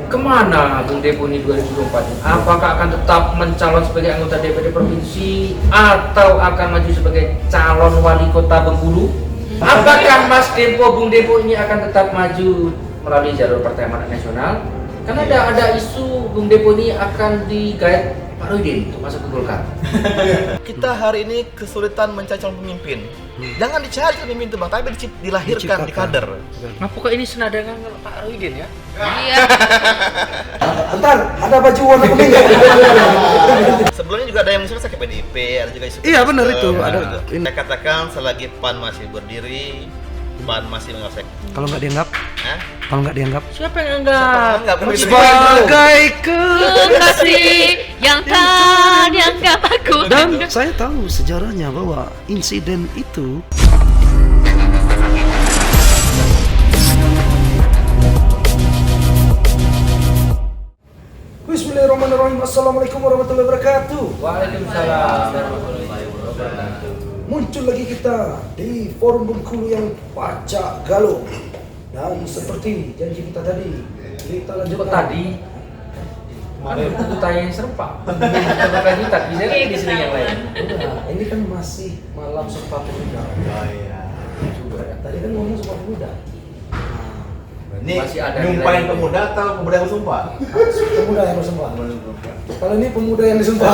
kemana Bung Depo ini 2024? Apakah akan tetap mencalon sebagai anggota DPD Provinsi atau akan maju sebagai calon wali kota Bengkulu? Apakah Mas Depo, Bung Depo ini akan tetap maju melalui jalur Partai Amanat Nasional? Karena ada isu Bung Depo ini akan digait Pak Rohidin untuk masuk ke Golkar. Kita hari ini kesulitan mencari calon pemimpin. Jangan dicari pemimpin itu bang, tapi dilahirkan di kader. Nah pokoknya ini senada dengan Pak Rohidin ya? Iya. Bentar, ada baju warna kuning nggak? Sebelumnya juga ada yang mensuruh ke PDIP, ada juga isu. Iya, benar itu, ada. Saya katakan selagi PAN masih berdiri, PAN masih menguasai. Kalau nggak dianggap, kalau nggak dianggap, Siapa yang enggak? sebagai Kekasih yang tak dianggap aku. dan saya tahu sejarahnya bahwa insiden itu. Bismillahirrahmanirrahim. Assalamualaikum warahmatullahi wabarakatuh. Waalaikumsalam warahmatullahi wabarakatuh. Muncul lagi kita di forum Bengkulu yang pacak galau. Dan seperti janji kita tadi, kita Kok lanjutkan. tadi? Kemarin itu tanya yang serempak. Apakah ini tadi? Saya kan di sini yang lain. Udah, ini kan masih malam Sumpah Pemuda. Juga ya. Tadi kan ngomong Sumpah Pemuda. Ini Masih ada nyumpahin nilai. pemuda atau pemuda yang bersumpah? Pemuda yang bersumpah. Kalau ini pemuda yang disumpah.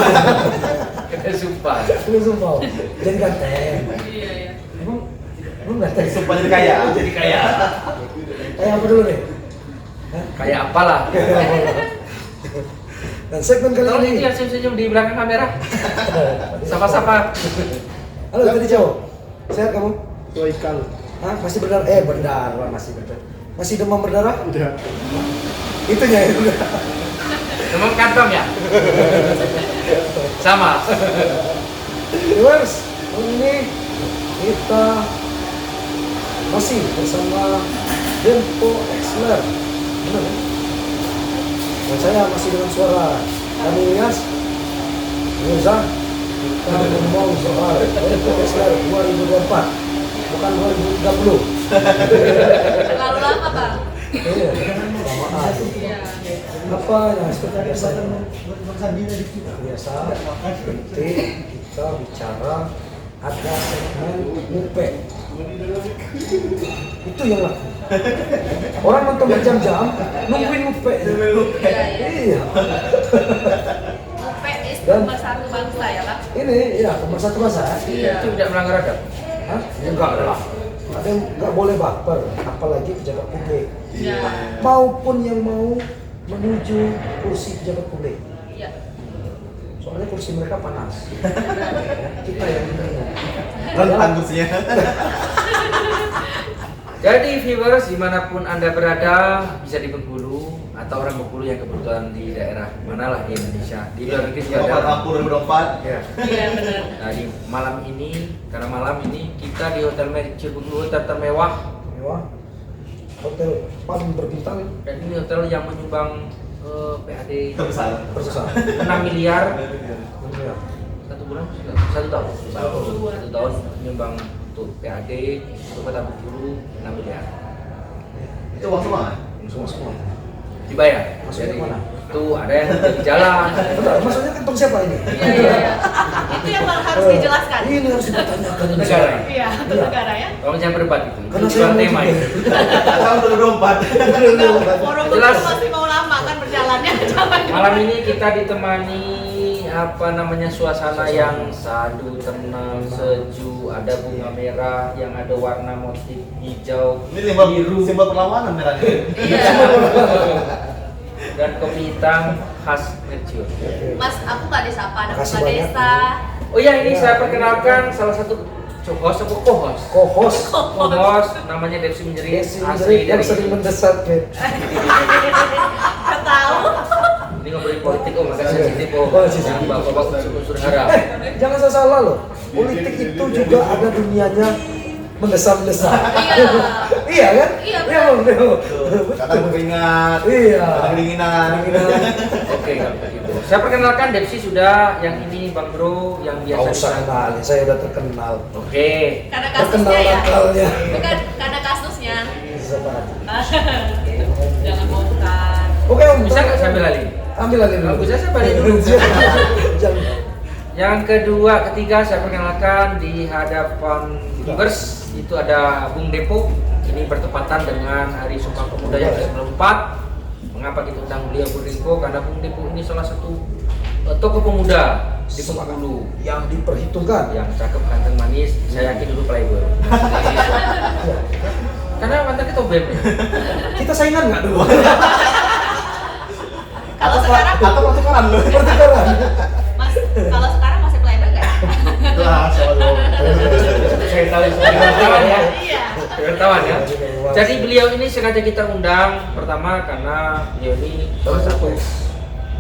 Kita sumpah. Ini sumpah. Jadi ganteng. Iya, iya. Emang ganteng. Sumpah jadi kaya. Jadi kaya. Kayak apa dulu nih? Hah? Kayak apalah. Dan segmen kali Kalau itu ini. yang senyum-senyum di belakang kamera. Sapa-sapa. Halo tadi cowok. Sehat kamu? Ikal. Hah? Masih berdarah? Berdarah masih berdarah. Masih demam berdarah? Udah. Itunya ya udah. Demam kantong ya? Sama. Viewers, ini kita masih bersama Dempo Exler. Benar ya? Dan saya masih dengan suara kami Ilyas Mirza. Kita ngomong soal Dempo Exler 2024 bukan 2030. Terlalu lama bang. Iya, lamaan. Iya. Apa yang seperti biasa? Biasa, penting kita bicara ada segmen ngupe. Itu yang laku. Orang nonton berjam-jam nungguin ngupe. Iya. UP is Dan- pemersatu bangsa ya bang. Ini ya pemersatu bangsa. Itu tidak melanggar adab. Hah? Enggak lah. Ada yang nggak boleh baper, apalagi pejabat publik. Iya. Maupun yang mau menuju kursi pejabat publik. Iya. Soalnya kursi mereka panas. Kita yang ini. Rentan kursinya. Jadi viewers dimanapun Anda berada, bisa di Bengkulu atau orang Bengkulu yang kebetulan di daerah manalah di Indonesia, di luar negeri juga Bapak ada. Kampur 2024. Ya. Iya benar. Nah di malam ini, karena malam ini kita di Hotel Mercure Bengkulu, hotel termewah, Mewah. Hotel paling berbintang dan ini hotel yang menyumbang PAD Terbesar. terbesar. 6 miliar Dunia. satu bulan, satu tahun, satu tahun menyumbang untuk PAD untuk kota Bengkulu 6 miliar Itu uang semua. Semua. dibayar. Maksudnya Jadi, mana? itu ada yang di jalan. Bentar, maksudnya kantong siapa ini? Iya iya. Iya. Itu yang bang harus dijelaskan. Ini harus dipertanyakan ini. Negara. Iya. Untuk negara ya. Tolong jangan berdebat itu. Karena Itu saya mau tema juga. ini. Tahun 2024. Forum Jelas. itu masih mau lama kan berjalannya. Malam ini kita ditemani apa namanya suasana yang sadu, tenang, sejuk, ada bunga merah yang ada warna motif hijau, Ini simbol biru, simbol perlawanan merah ini. Iya. dan kopi hitam khas Mercure. Mas, aku nggak disapa, ada Makasih kepala banyak. desa. Oh ya, ini saya perkenalkan salah satu co-host atau co-host. Kohos. Co-host namanya Desi Menjerit, Desi asli Menjerit yang dari sering mendesat, Bet. Nggak tahu. ini ngobrolin politik, oh maka sensitif, oh Oh, sensitif. yang bapak-bapak unsur haram. Jangan salah loh. Politik itu juga ada dunianya mendesat-mendesat. Iya. Iya kan? Iya, Bang? Kadang berkeringat. Iya. Kadang kedinginan. Oke, kalau begitu. Saya perkenalkan Depsi sudah, yang ini Bang Bro yang biasa. Nggak usah kenal, saya udah terkenal. Oke. Karena Terkenal kasusnya ya. akalnya. Bukan karena kasusnya. Bisa banget. Jangan bongkar. Oke Om. Bisa nggak saya ambil alih? Ambil lagi dulu. Kalau bisa saya balik dulu. Jangan. Yang kedua, ketiga saya perkenalkan di hadapan viewers itu ada Bung Depo. Ini bertepatan dengan Hari Sumpah Pemuda yang ke-94. Mengapa kita undang beliau Bung Depo? Karena Bung Depo ini salah satu tokoh pemuda di Bengkulu yang diperhitungkan. yang cakep, ganteng, manis. Saya yakin dulu playboy. Karena mantan kita BEM nih. Kita saingan nggak dulu? Kalau sekarang, Atau pertukaran lu. Pertukaran. Mas, kalau sekarang masih playback nggak? Lah, selalu. Saya tahu wartawan ya. Iya. Wartawan ya. Jadi beliau ini sengaja kita undang pertama karena beliau ini salah satu.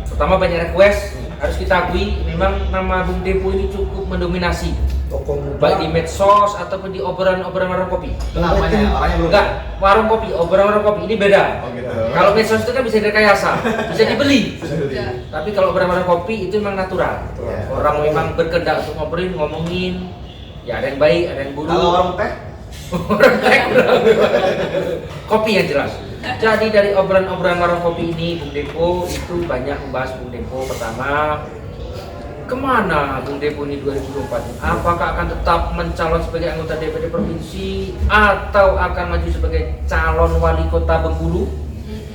Pertama banyak request, harus kita akui memang nama Bung Depo ini cukup mendominasi Tokoh muda. baik di medsos ataupun di obrolan-obrolan warung kopi. Namanya orangnya belum. Enggak, warung kopi, obrolan warung kopi ini beda. Oh gitu. Kalau medsos itu kan bisa direkayasa, bisa dibeli. Iya. Tapi kalau obrolan warung kopi itu memang natural. Iya. Orang memang berkehendak untuk ngomongin. Ya ada yang baik, ada yang buruk. Kalau orang teh, Orang teh kurang. Kopi yang jelas. Jadi dari obrolan-obrolan warung kopi ini Bung Depo itu banyak membahas Bung Depo. Pertama, kemana Bung Depo ini 2024? Apakah akan tetap mencalon sebagai anggota DPD provinsi atau akan maju sebagai calon wali kota Bengkulu?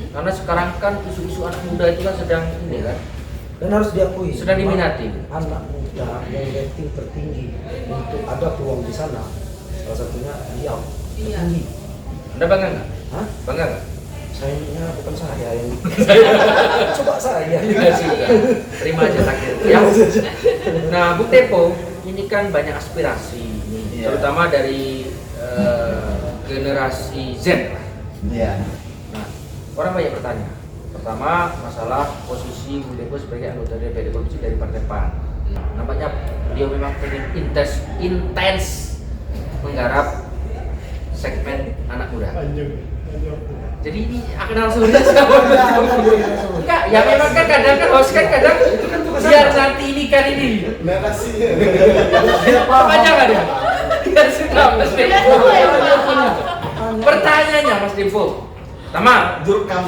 Karena sekarang kan isu-isu anak muda itu kan sedang ini kan, Dan harus diakui. sedang diminati. Anak muda yang rating tertinggi untuk ada peluang di sana. Salah satunya beliau. Iya. Tertinggi. Anda bangga nggak? Hah? Bangga nggak? Sayangnya bukan saya yang coba saya. Ya sudah, terima aja takdir. Ya. Nah, Bung Depo ini kan banyak aspirasi, nih, Iya. terutama dari generasi Z lah. iya. Nah, orang banyak bertanya. Pertama, masalah posisi Bung Depo sebagai anggota DPD provinsi dari Partai PAN. Nampaknya beliau memang pengen intens menggarap segmen anak muda. Jadi ini akan langsung enggak, ya memang kan kadang kan host kan kadang biar nanti ini kan ini. Narasinya. Panjang kan ya? Biar sudah Mas Depo. Pertanyaannya Mas Depo. Pertama, Jurkam.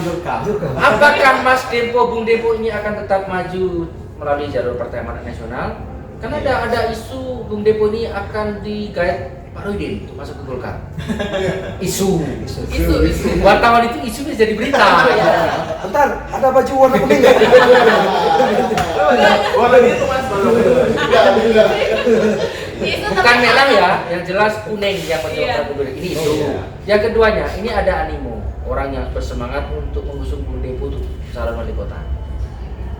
apakah Mas Depo, Bung Depo ini akan tetap maju melalui jalur Partai Amanat Nasional? Karena ada isu Bung Depo ini akan digait Pak Roydin untuk masuk ke Golkar. Isu. Wartawan itu isu bisa jadi berita. Bentar, ada baju warna kuning nggak? Warna itu Mas. Bukan merah ya, yang jelas kuning yang Iya. menjawab ini isu. Oh, iya. Yang keduanya, ini ada animo orang yang bersemangat untuk mengusung Bung Depo untuk calon wali kota.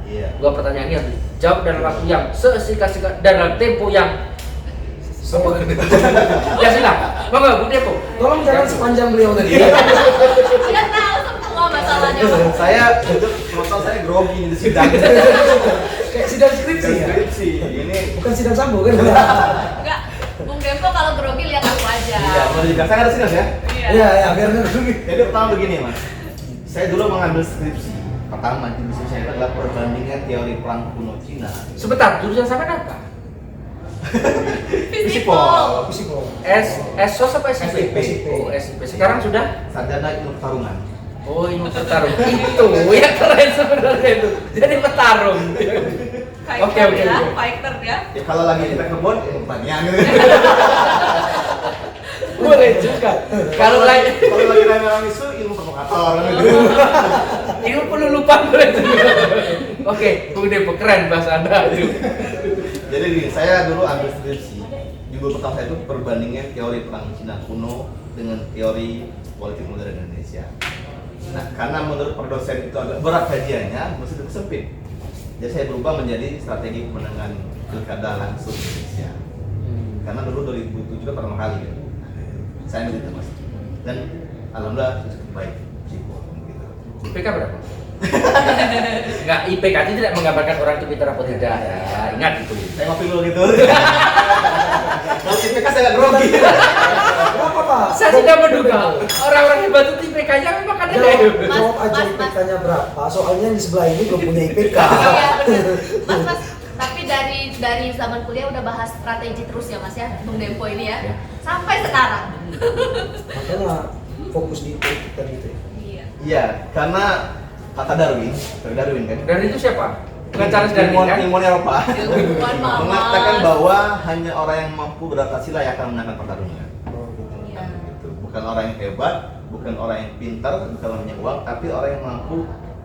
Iya. Dua pertanyaan ini harus dijawab dalam waktu yang sesingkat-singkat dan dalam tempo yang ya silah. Monggo Bung Depo. Tolong jangan sepanjang beliau tadi. Sudah tahu semua masalahnya. Saya untuk proposal saya grogi di sidang. Kayak sidang skripsi ya. Skripsi. Ini Bukan sidang sambo kan? Enggak. Bung Depo kalau grogi lihat aku aja. iya, mau juga saya ada sidang ya. Iya, ya, biar ngerti. Jadi pertama begini Mas. Saya dulu mengambil skripsi. Pertama skripsi saya itu adalah perbandingan teori perang kuno Cina. Sebentar, jurusan sampai apa? Fisipol. Psiko. SOS apa SIP? SIP. Oh, SIP. Sekarang sudah? Sarjana ilmu pertarungan. Oh, ini bertarung. Itu yang keren sebenarnya itu. Jadi petarung. Oke. Fighter ya. Ya kalau lagi di kebun, ilmu pertanian gitu. Boleh juga. Kalau lagi rame-rame isu, ilmu provokator gitu. ini perlu lupa boleh juga. Oke, Bung Depo keren bahasa Anda itu. Jadi gini, saya dulu ambil skripsi. Judul pertama saya itu perbandingan teori perang Cina kuno dengan teori politik modern Indonesia. Nah, karena menurut per dosen itu agak berat kajiannya, mesti itu sempit. Jadi saya berubah menjadi strategi pemenangan pilkada langsung Indonesia. Karena dulu 2007 kan pertama kali ya. Saya ambil itu Mas. Dan alhamdulillah cukup baik. Gitu. IPK berapa? Enggak, IPK itu tidak menggambarkan orang itu pintar atau tidak. Ya, ingat itu. Saya ngopi dulu gitu. Kalau IPK saya nggak grogi. Kenapa Pak? Saya sudah menduga orang-orang hebat itu IPK-nya memang ada Jawab aja IPK-nya berapa? Soalnya yang di sebelah ini belum punya IPK. Iya benar. Mas, tapi dari zaman kuliah udah bahas strategi terus ya Mas ya, Bung Depo ini ya. Ya. Sampai sekarang. Makanya fokus di IPK tadi itu. Iya. Iya, karena kata Darwin kan. Dan itu siapa? Bukan Charles Darwin kan? Ilmuwan Eropa Ilmuwan Mama. mengatakan bahwa hanya orang yang mampu beradaptasi lah yang akan menangkan pertarungan. Iya. Gitu. Bukan orang yang hebat, bukan orang yang pintar, bukan orang yang uang, tapi orang yang mampu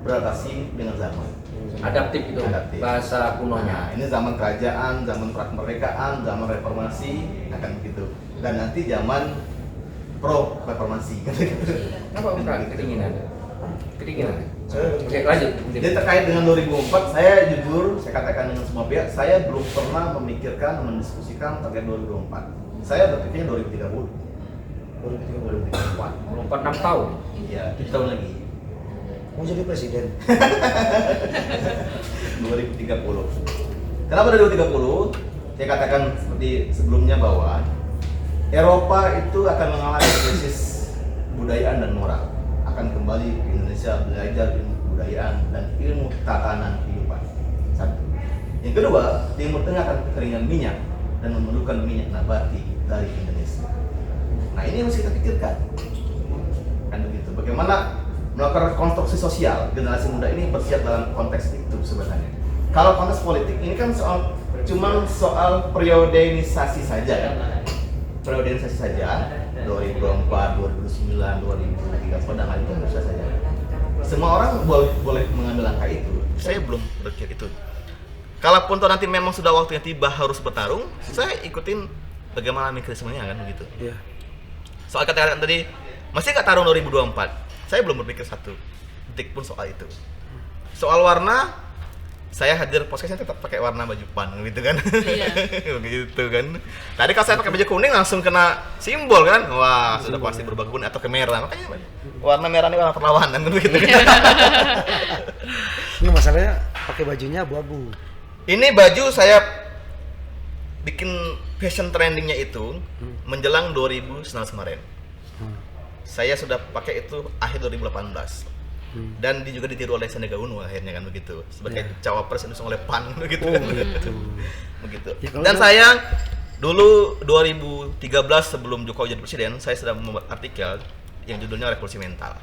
beradaptasi dengan zaman. Adaptif itu Adaptif. bahasa kunonya. Nah, ini zaman kerajaan, zaman prakemerdekaan, zaman reformasi akan begitu. Dan nanti zaman pro reformasi. Kenapa bukan kedinginan? Kedinginan. Oke, lanjut. Jadi terkait dengan 2004, saya jujur, saya katakan dengan semua pihak, saya belum pernah memikirkan, mendiskusikan terkait 2024. Saya berpikirnya 2030. 2034. 6 tahun. Iya, 7 tahun lagi. Mau jadi presiden. 2030. Kenapa 2030? Saya katakan seperti sebelumnya bahwa Eropa itu akan mengalami krisis budayaan dan moral. Akan kembali ke Indonesia belajar ilmu kebudayaan dan ilmu tatanan kehidupan. Satu. Yang kedua, Timur Tengah akan kekeringan minyak dan memerlukan minyak nabati dari Indonesia. Nah, ini yang mesti kita pikirkan. Kan begitu. Bagaimana melakukan konstruksi sosial generasi muda ini bersiap dalam konteks itu sebenarnya. Kalau konteks politik ini kan cuma soal periodisasi saja kan. Periodisasi saja 2024, 2009, 2013 pada hal itu bisa saja. Semua orang boleh mengambil langkah itu. Saya belum berpikir itu. Kalaupun toh nanti memang sudah waktunya tiba harus bertarung, saya ikutin bagaimana mekanismenya kan begitu. Iya. Soal kata-kata tadi masih nggak tarung 2024. Saya belum berpikir satu detik pun soal itu. Soal warna, saya hadir podcastnya tetap pakai warna baju PAN gitu kan. Iya. Begitu kan. Tadi kalau saya pakai baju kuning langsung kena simbol kan. Wah, sudah pasti berubah kuning atau ke merah. Makanya warna merah ini warna perlawanan kan begitu kan. Ini masalahnya pakai bajunya abu-abu. Ini baju saya bikin fashion trendingnya itu menjelang 2019 kemarin. Saya sudah pakai itu akhir 2018 dan juga ditiru oleh Sandiaga Uno akhirnya kan begitu sebagai cawapres yang diusung oleh PAN begitu. Begitu. Ya, Dan saya dulu 2013 sebelum Jokowi jadi presiden, saya sudah membuat artikel yang judulnya Revolusi Mental.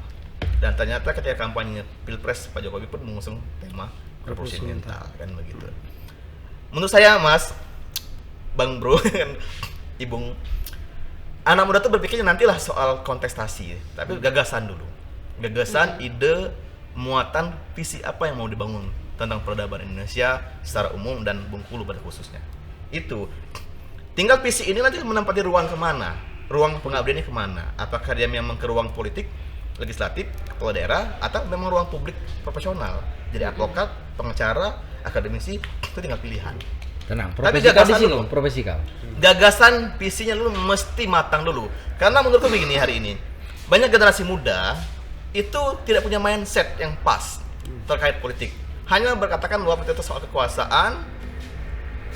Dan ternyata ketika kampanye Pilpres Pak Jokowi pun mengusung tema Revolusi Mental kan begitu. Menurut saya Mas, Bang Bro, Ibung, anak muda tuh berpikirnya nantilah soal kontestasi, tapi gagasan dulu. Gagasan, ide, muatan, visi apa yang mau dibangun tentang peradaban Indonesia secara umum dan Bengkulu pada khususnya. Itu. Tinggal visi ini nanti menempati ruang kemana? Ruang pengabdiannya kemana? Apakah dia memang ke ruang politik, legislatif, kepala daerah, atau memang ruang publik profesional? Jadi advokat, pengacara, akademisi, itu tinggal pilihan. Tenang, Tapi profesikal di gagasan sini, dulu. profesikal. Gagasan visinya dulu mesti matang dulu. Karena menurutku begini hari ini, banyak generasi muda itu tidak punya mindset yang pas terkait politik. Hanya berkatakan bahwa itu soal kekuasaan,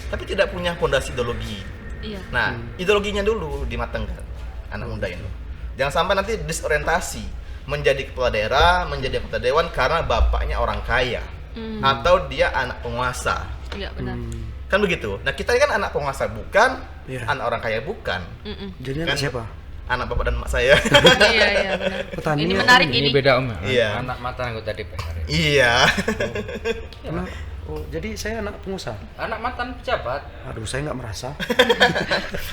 tapi tidak punya fondasi ideologi. Iya. Nah, ideologinya dulu dimatangkan anak muda ini. Jangan sampai nanti disorientasi menjadi kepala daerah, menjadi anggota dewan karena bapaknya orang kaya atau dia anak penguasa. Iya benar. Kan begitu. Nah, kita ini kan anak penguasa bukan, Iya. anak orang kaya bukan. Jadi Kan? anak siapa? Anak bapak dan mak saya. Iya iya benar. Petani Ini atau menarik Ini ini. beda Om. Iya. Anak mantan anggota DPR. Iya. Karena, oh, jadi saya anak pengusaha. Anak mantan pejabat. Aduh, saya nggak merasa.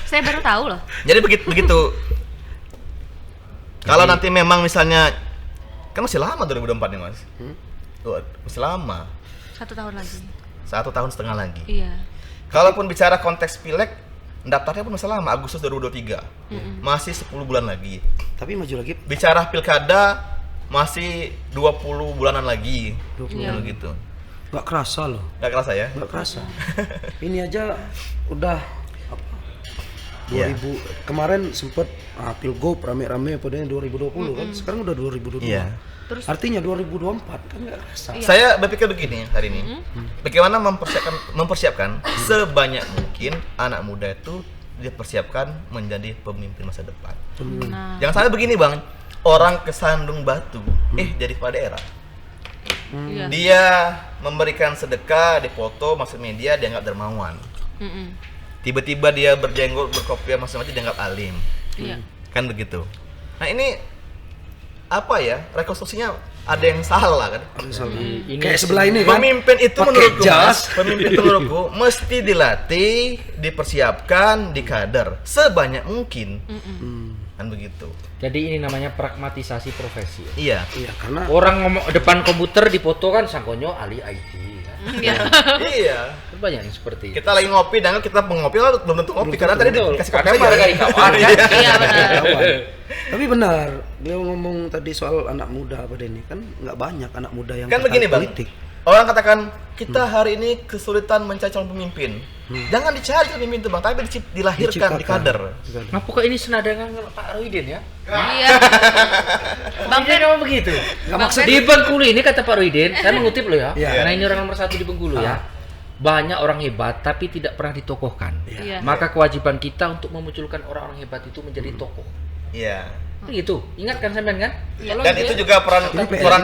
Saya baru tahu loh. Jadi begitu. Kalau nanti memang misalnya kan masih lama 2024 nih, Mas. Oh, masih lama. 1 tahun lagi. 1,5 tahun lagi. Iya. Kalaupun bicara konteks pileg, daftarnya pun masih lama, Agustus 2023. Masih 10 bulan lagi. Tapi maju lagi Bicara pilkada masih 20 bulanan lagi. 20 Iya. Gitu. nggak kerasa loh. Gak kerasa ya? Nggak kerasa. Ini aja udah apa? 2000 kemarin sempet pilgub rame-rame padanya 2020 kan. Sekarang udah 2022. Iya. Terus Artinya 2024 kan nggak kerasa. Iya. Saya berpikir begini hari ini. Bagaimana mempersiapkan sebanyak mungkin anak muda itu dipersiapkan menjadi pemimpin masa depan. nah, Jangan sampai begini, Bang. Orang kesandung batu, jadi kepala daerah. iya. Dia memberikan sedekah, dipoto masuk media, dianggap dermawan. Tiba-tiba dia berjenggot, berkopiah, macam-macam dianggap alim. Iya. Kan begitu. Nah, ini apa ya? Rekonstruksinya ada yang salah kan. Ini Kayak sebelah ini kan. Pemimpin itu pakai menurutku jas. pemimpin itu menurutku mesti dilatih, dipersiapkan, dikader sebanyak mungkin. Kan begitu. Jadi ini namanya pragmatisasi profesi. Iya. Iya, karena Orang ngomong depan komputer dipoto kan sangkonyo ahli IT. Kan? Iya. Iya. Banyak yang seperti itu. Kita lagi ngopi, dan kita ngopi lah belum tentu ngopi karena tadi Betul. dikasih kopi Kadang malah dari kawan kan. Iya benar. kawan. Tapi benar, beliau ngomong tadi soal anak muda apa ini kan nggak banyak anak muda yang Kan tertarik begini Bang, politik. orang katakan kita hari ini kesulitan mencari calon pemimpin. Jangan dicari calon pemimpin itu Bang, tapi dilahirkan, Diciptakan. dikader. Kenapa kok ini senada dengan Pak Rohidin ya? Iya. Bang Ben memang begitu. Nggak maksud Di Bengkulu ini kata Pak Rohidin, saya mengutip loh ya. Iya. Karena ini orang nomor 1 di Bengkulu ya. Banyak orang hebat tapi tidak pernah ditokohkan. Iya. Maka kewajiban kita untuk memunculkan orang-orang hebat itu menjadi tokoh. Iya. Begitu. Ingat kan sampean kan? Iya. Dan itu juga peran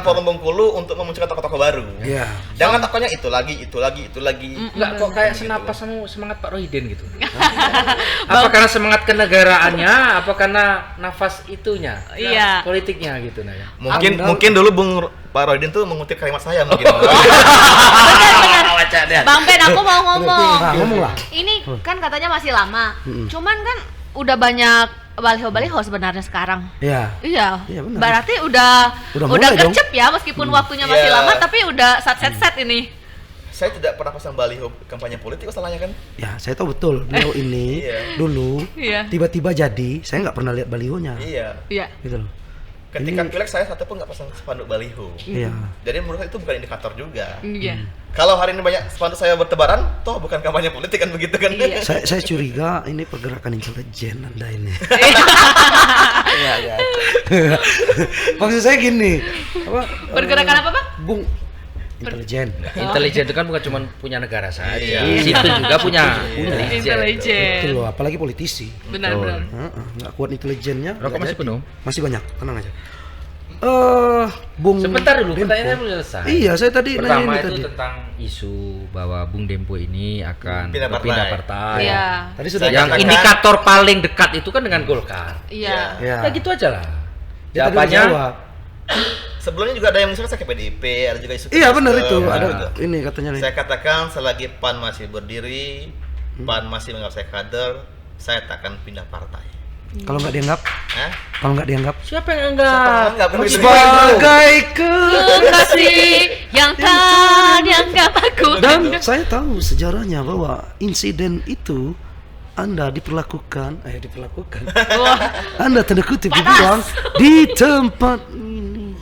Forum Bengkulu untuk memunculkan tokoh-tokoh baru. Iya. Jangan tokohnya itu lagi. Enggak kok kayak senapas sama semangat Pak Rohidin gitu. Apa karena semangat kenegaraannya, apa karena nafas itunya? Iya. Politiknya gitu nah ya. Mungkin dulu Bung Pak Rohidin tuh mengutip kalimat saya mungkin. Benar. Bang Ben, aku mau ngomong. Nah, ngomong lah. Ini kan katanya masih lama. Cuman kan udah banyak baliho-baliho sebenarnya sekarang. Iya. Iya. Iya, benar. Berarti udah mulai dong. gercep ya, meskipun waktunya masih Iya. lama tapi udah set ini. Saya tidak pernah pasang baliho kampanye politik, masalahnya kan. Ya, saya tahu betul beliau ini Iya. dulu Iya. tiba-tiba jadi, saya nggak pernah lihat balihonya. Iya. Iya. Gitu loh. Ketika Ini- pilek saya satu pun nggak pasang spanduk baliho. Iya. Jadi menurut saya itu bukan indikator juga. Iya. Kalau hari ini banyak spanduk saya bertebaran, toh bukan kampanye politik kan begitu kan? Iya. Saya curiga ini pergerakan intelijen Anda ini. Iya, iya. Maksud saya gini, apa? Pergerakan apa, Bang? Bung intelijen. Intelijen itu kan bukan cuma punya negara saja. Iya. Situ juga punya Intelijen. Betul loh, apalagi politisi. Benar-benar. Nggak kuat intelijennya. Rokok nggak masih jadi. penuh? Masih banyak, tenang aja. Bung Sebentar dulu, Dempo. pertanyaannya belum selesai. Iya, saya tadi nanya Pertama ini itu tadi. tentang isu bahwa Bung Dempo ini akan Pindah berpindah partai. partai. Iya. Tadi sudah Saya Yang katakan- indikator paling dekat itu kan dengan Golkar. Iya. Ya. Ya gitu aja lah. Dia tadi Jawabannya menjawab. Sebelumnya juga ada yang misalnya saya ke PDIP, ada juga isu. Iya benar itu, Nasdem, ada gitu. ini katanya nih. Saya katakan selagi PAN masih berdiri, PAN masih menganggap saya kader, saya tak akan pindah partai. Kalau nggak dianggap, Hah? kalau nggak dianggap siapa yang enggak? Enggak begitu. sebagai Kasih yang tak dianggap aku. dan saya tahu sejarahnya bahwa insiden itu Anda diperlakukan, Wah. Anda tanda kutip dibilang di tempat ini.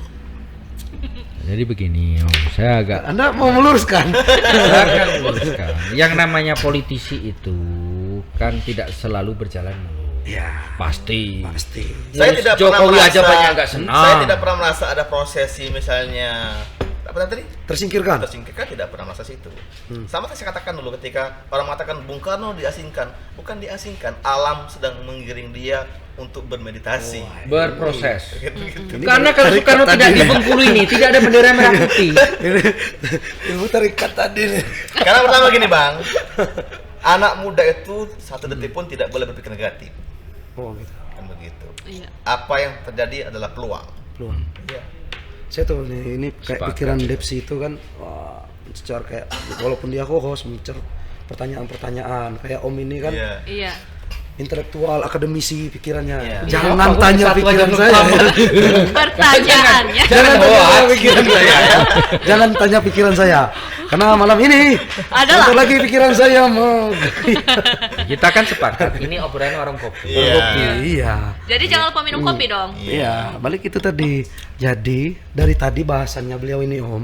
Jadi begini, Om, saya agak Anda mau meluruskan? saya akan meluruskan. Yang namanya politisi itu kan tidak selalu berjalan mulus. Ya, Pasti. pasti. Saya tidak pernah Jokowi merasa, aja banyak nggak senang. Saya tidak pernah merasa ada prosesi misalnya apa tadi? Tersingkirkan. Tersingkirkan, tidak pernah merasa situ. Sama saya katakan dulu ketika orang mengatakan Bung Karno diasingkan, bukan diasingkan, alam sedang menggiring dia untuk bermeditasi. Berproses. Gitu-gitu. Karena kalau tarikat Soekarno tadi tidak di nih. Bengkulu ini, tidak ada bendera merah putih. Ini ilmu tarikat tadi nih. Karena pertama gini Bang, anak muda itu satu detik pun tidak boleh berpikir negatif. Oh gitu. Kan begitu. Iya. Apa yang terjadi adalah peluang. Peluang. Iya. Saya tahu nih, ini kayak Sepakat. pikiran Depsi itu kan, wah, secara kayak walaupun dia host mencer pertanyaan-pertanyaan kayak Om ini kan Iya. Iya. intelektual akademisi pikirannya. Iya. Jangan Iya, tanya satu aja pikiran belum saya. paham. Pertanyaannya. Jangan tanya hoax. pikiran saya. Jangan tanya pikiran saya. Karena malam ini Adalah. bentar lagi pikiran saya mau. Kita kan sepakat, ini obrolan orang kopi. Iya. Kopi, iya. Jadi jangan lupa minum kopi dong. Iya, balik itu tadi. Jadi dari tadi bahasannya beliau ini Om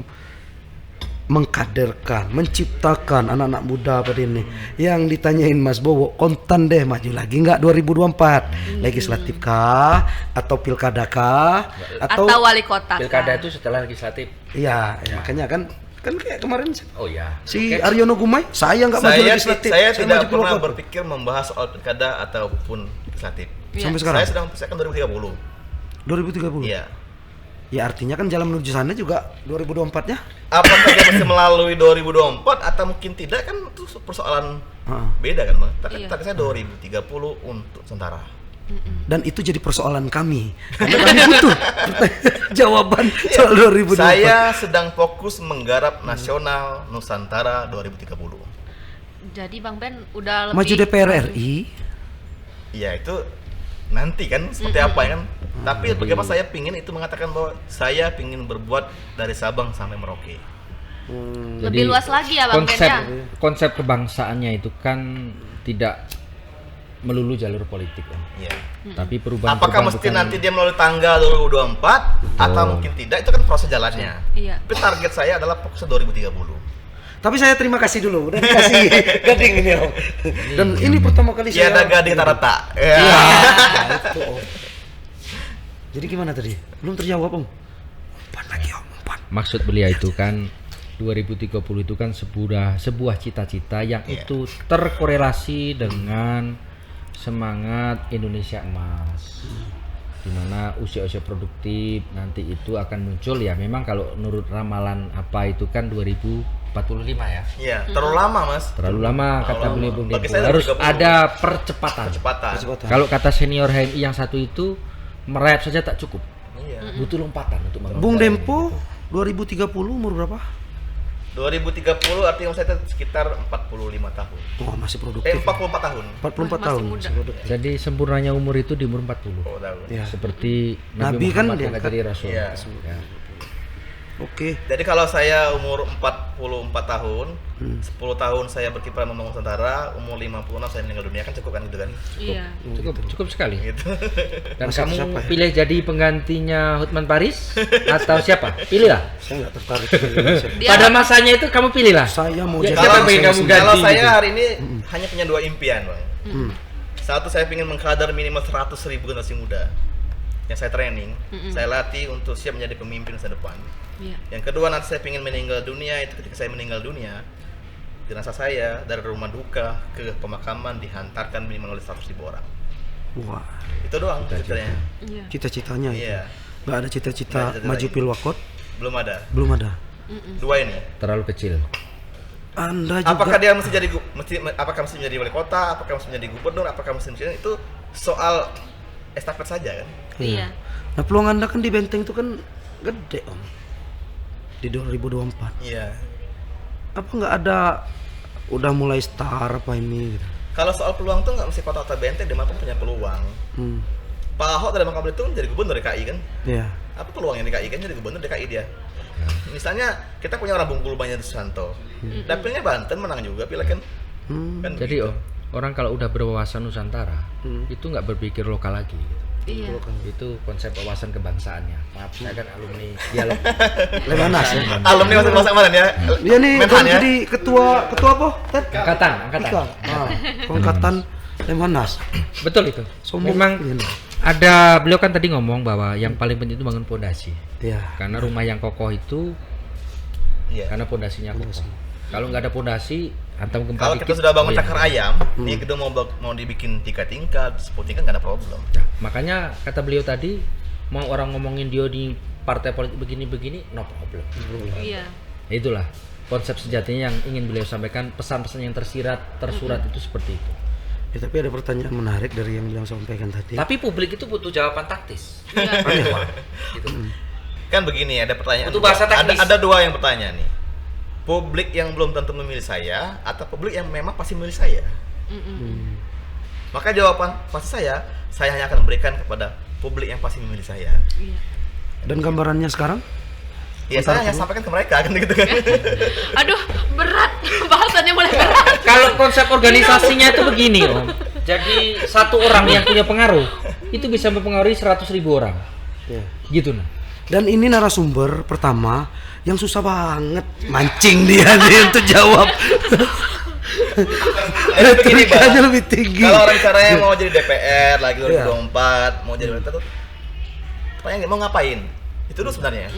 mengkaderkan, menciptakan anak-anak muda pada ini. Yang ditanyain Mas Bowo, kontan deh maju lagi nggak 2024? Legislatif kah? Atau pilkada kah? Atau wali kota. Pilkada itu setelah legislatif. Iya, makanya kan kayak kemarin Oh ya. si Aryono Gumai, saya nggak maju Saya, legislatif. saya maju tidak pernah pilkada. berpikir membahas soal pilkada ataupun legislatif. Iya. Sampai sekarang. Saya sedang mempersiapkan 2030. 2030. Iya. Ya artinya kan jalan menuju sana juga 2024-nya. Apakah dia masih melalui 2024 atau mungkin tidak kan itu persoalan Heeh. beda kan Bang. Tapi Iya. target saya 2030 untuk sementara. Dan itu jadi persoalan kami. Karena kami butuh jawaban soal 2024. Saya sedang fokus menggarap nasional Nusantara 2030. Jadi Bang Ben udah lebih Maju DPR RI. Ya itu nanti kan seperti apa ya kan. Tapi bagaimana saya pingin itu mengatakan bahwa saya pingin berbuat dari Sabang sampai Merauke. lebih luas lagi ya Bang Ben konsep ya. konsep kebangsaannya itu kan tidak melulu jalur politik kan. Iya. Tapi perubahan Apakah mesti nanti dia melalui tanggal 2024 atau mungkin tidak, itu kan proses jalannya. Iya. Tapi target saya adalah fokusnya 2030. Tapi saya terima kasih dulu, udah dikasih gading ini Om. Dan ini pertama kali Iya, saya ada gading rata. Ya. Itu, Om. Jadi gimana tadi? Belum terjawab Om. Umpan lagi Om, umpan. maksud beliau itu kan 2030 itu kan sebuah cita-cita yang Iya. itu terkorelasi dengan semangat Indonesia Emas, di mana usia-usia produktif nanti itu akan muncul ya. Memang kalau menurut ramalan apa itu kan 2045 ya. Iya, terlalu lama, Mas. Terlalu lama kata Terlalu beliau lama. Bung Bagi Dempo. saya Harus 30. ada percepatan. Kecepatan. Kalau kata senior HMI yang satu itu merayap saja tak cukup, Iya. butuh lompatan untuk membangun. Bung Dempo 2030 umur berapa? 2030 artinya saya sekitar 45 tahun. Wah, masih produktif. 44 tahun. 44 Masih tahun. muda. masih produktif. Jadi sempurnanya umur itu di umur 40. Oh, tahu. Ya. Seperti Nabi kan Muhammad yang diangkat. jadi rasul. Iya. Ya. Oke. Jadi kalau saya umur 44 tahun, 10 tahun saya berkiprah membangun Nusantara, umur 56 saya meninggal dunia, kan cukup kan gitu kan? Iya. Cukup sekali. Gitu. Dan Masa kamu siapa ya? pilih jadi penggantinya Hotman Paris atau siapa? Pilihlah. Saya nggak tertarik ke Indonesia. Dia Pada masanya itu kamu pilihlah. Saya mau Ya, jadi siapa bangsa yang kamu sendiri. ganti Kalau saya gitu? hari ini hanya punya 2 impian, Bang. Hmm. Satu, saya ingin mengkader minimal 100.000 generasi muda yang saya training, saya latih untuk siap menjadi pemimpin masa depan. Iya. Yang kedua, nanti saya ingin meninggal dunia, itu ketika saya meninggal dunia, jenazah saya dari rumah duka ke pemakaman dihantarkan minimal oleh 100.000 orang. Wah, Itu doang ceritanya. Iya. cita-citanya itu. Iya, Nggak ada cita-cita Nggak ada cita-cita maju lagi. pilwakot, belum ada. belum ada. Dua ini. Terlalu kecil. Anda juga Apakah dia mesti jadi apakah mesti menjadi wali kota, apakah mesti menjadi gubernur, apakah mesti itu soal estafet saja kan? Iya. Nah, peluang Anda kan di Benteng itu kan gede Om. Di 2024. Iya. Apa nggak ada udah mulai star apa ini gitu. Kalau soal peluang tuh nggak mesti kota-kota Benteng, dimanapun punya peluang. Hmm. Pak Ahok dalam Bangka Belitung jadi gubernur DKI kan? Iya. Apa peluangnya DKI kan jadi gubernur DKI dia? Misalnya kita punya orang Bengkulu banyak Susanto, dapilnya Banten menang juga pilih kan? Hmm. Kan Jadi begitu. orang kalau udah berwawasan Nusantara itu nggak berpikir lokal lagi. Iya. Itu konsep wawasan kebangsaannya. Maaf, saya kan alumni dialog. Lemhanas ya. Alumni masa kemarin ya? Dia nih Menhan kan ya? jadi ketua apa? Ted? Angkatan. Ika. Ah, angkatan Lemhanas. Betul itu. Sombong. Memang Iya. ada, beliau kan tadi ngomong bahwa yang paling penting itu bangun pondasi. Iya. Karena rumah yang kokoh itu Iya. karena pondasinya kokoh. Kalau nggak ada pondasi, hantam gempa Kalau dikit, kita sudah bangun goyang. cakar ayam, ini kedua mau dibikin 3 tingkat, 10 tingkat nggak ada problem. Nah, makanya kata beliau tadi, mau orang ngomongin dia di partai politik begini-begini, no problem. Iya. Itulah konsep sejatinya yang ingin beliau sampaikan, pesan-pesan yang tersurat itu seperti itu. Ya, tapi ada pertanyaan menarik dari yang bilang sampaikan tadi. Tapi publik itu butuh jawaban taktis. Iya. Aneh, Pak. Gitu. Kan begini, ada pertanyaan. Butuh bahasa teknis. Ada 2 yang bertanya nih. Publik yang belum tentu memilih saya atau publik yang memang pasti memilih saya. Maka jawaban pasti saya hanya akan memberikan kepada publik yang pasti memilih saya. Iya. Dan gambarannya sekarang? Ya saya hanya sampaikan ke mereka kan gitu kan. Aduh, berat. Bahasannya mulai berat. Kalau konsep organisasinya itu begini, Om. Jadi satu orang yang punya pengaruh itu bisa mempengaruhi 100.000 orang. Ya. Gitu nah. Dan ini narasumber pertama yang susah banget mancing dia nih untuk jawab. Retorikanya lebih tinggi. Kalau orang caranya mau jadi DPR lagi 2024, mau jadi wali kota tuh pertanyaan mau ngapain? Itu dulu sebenarnya.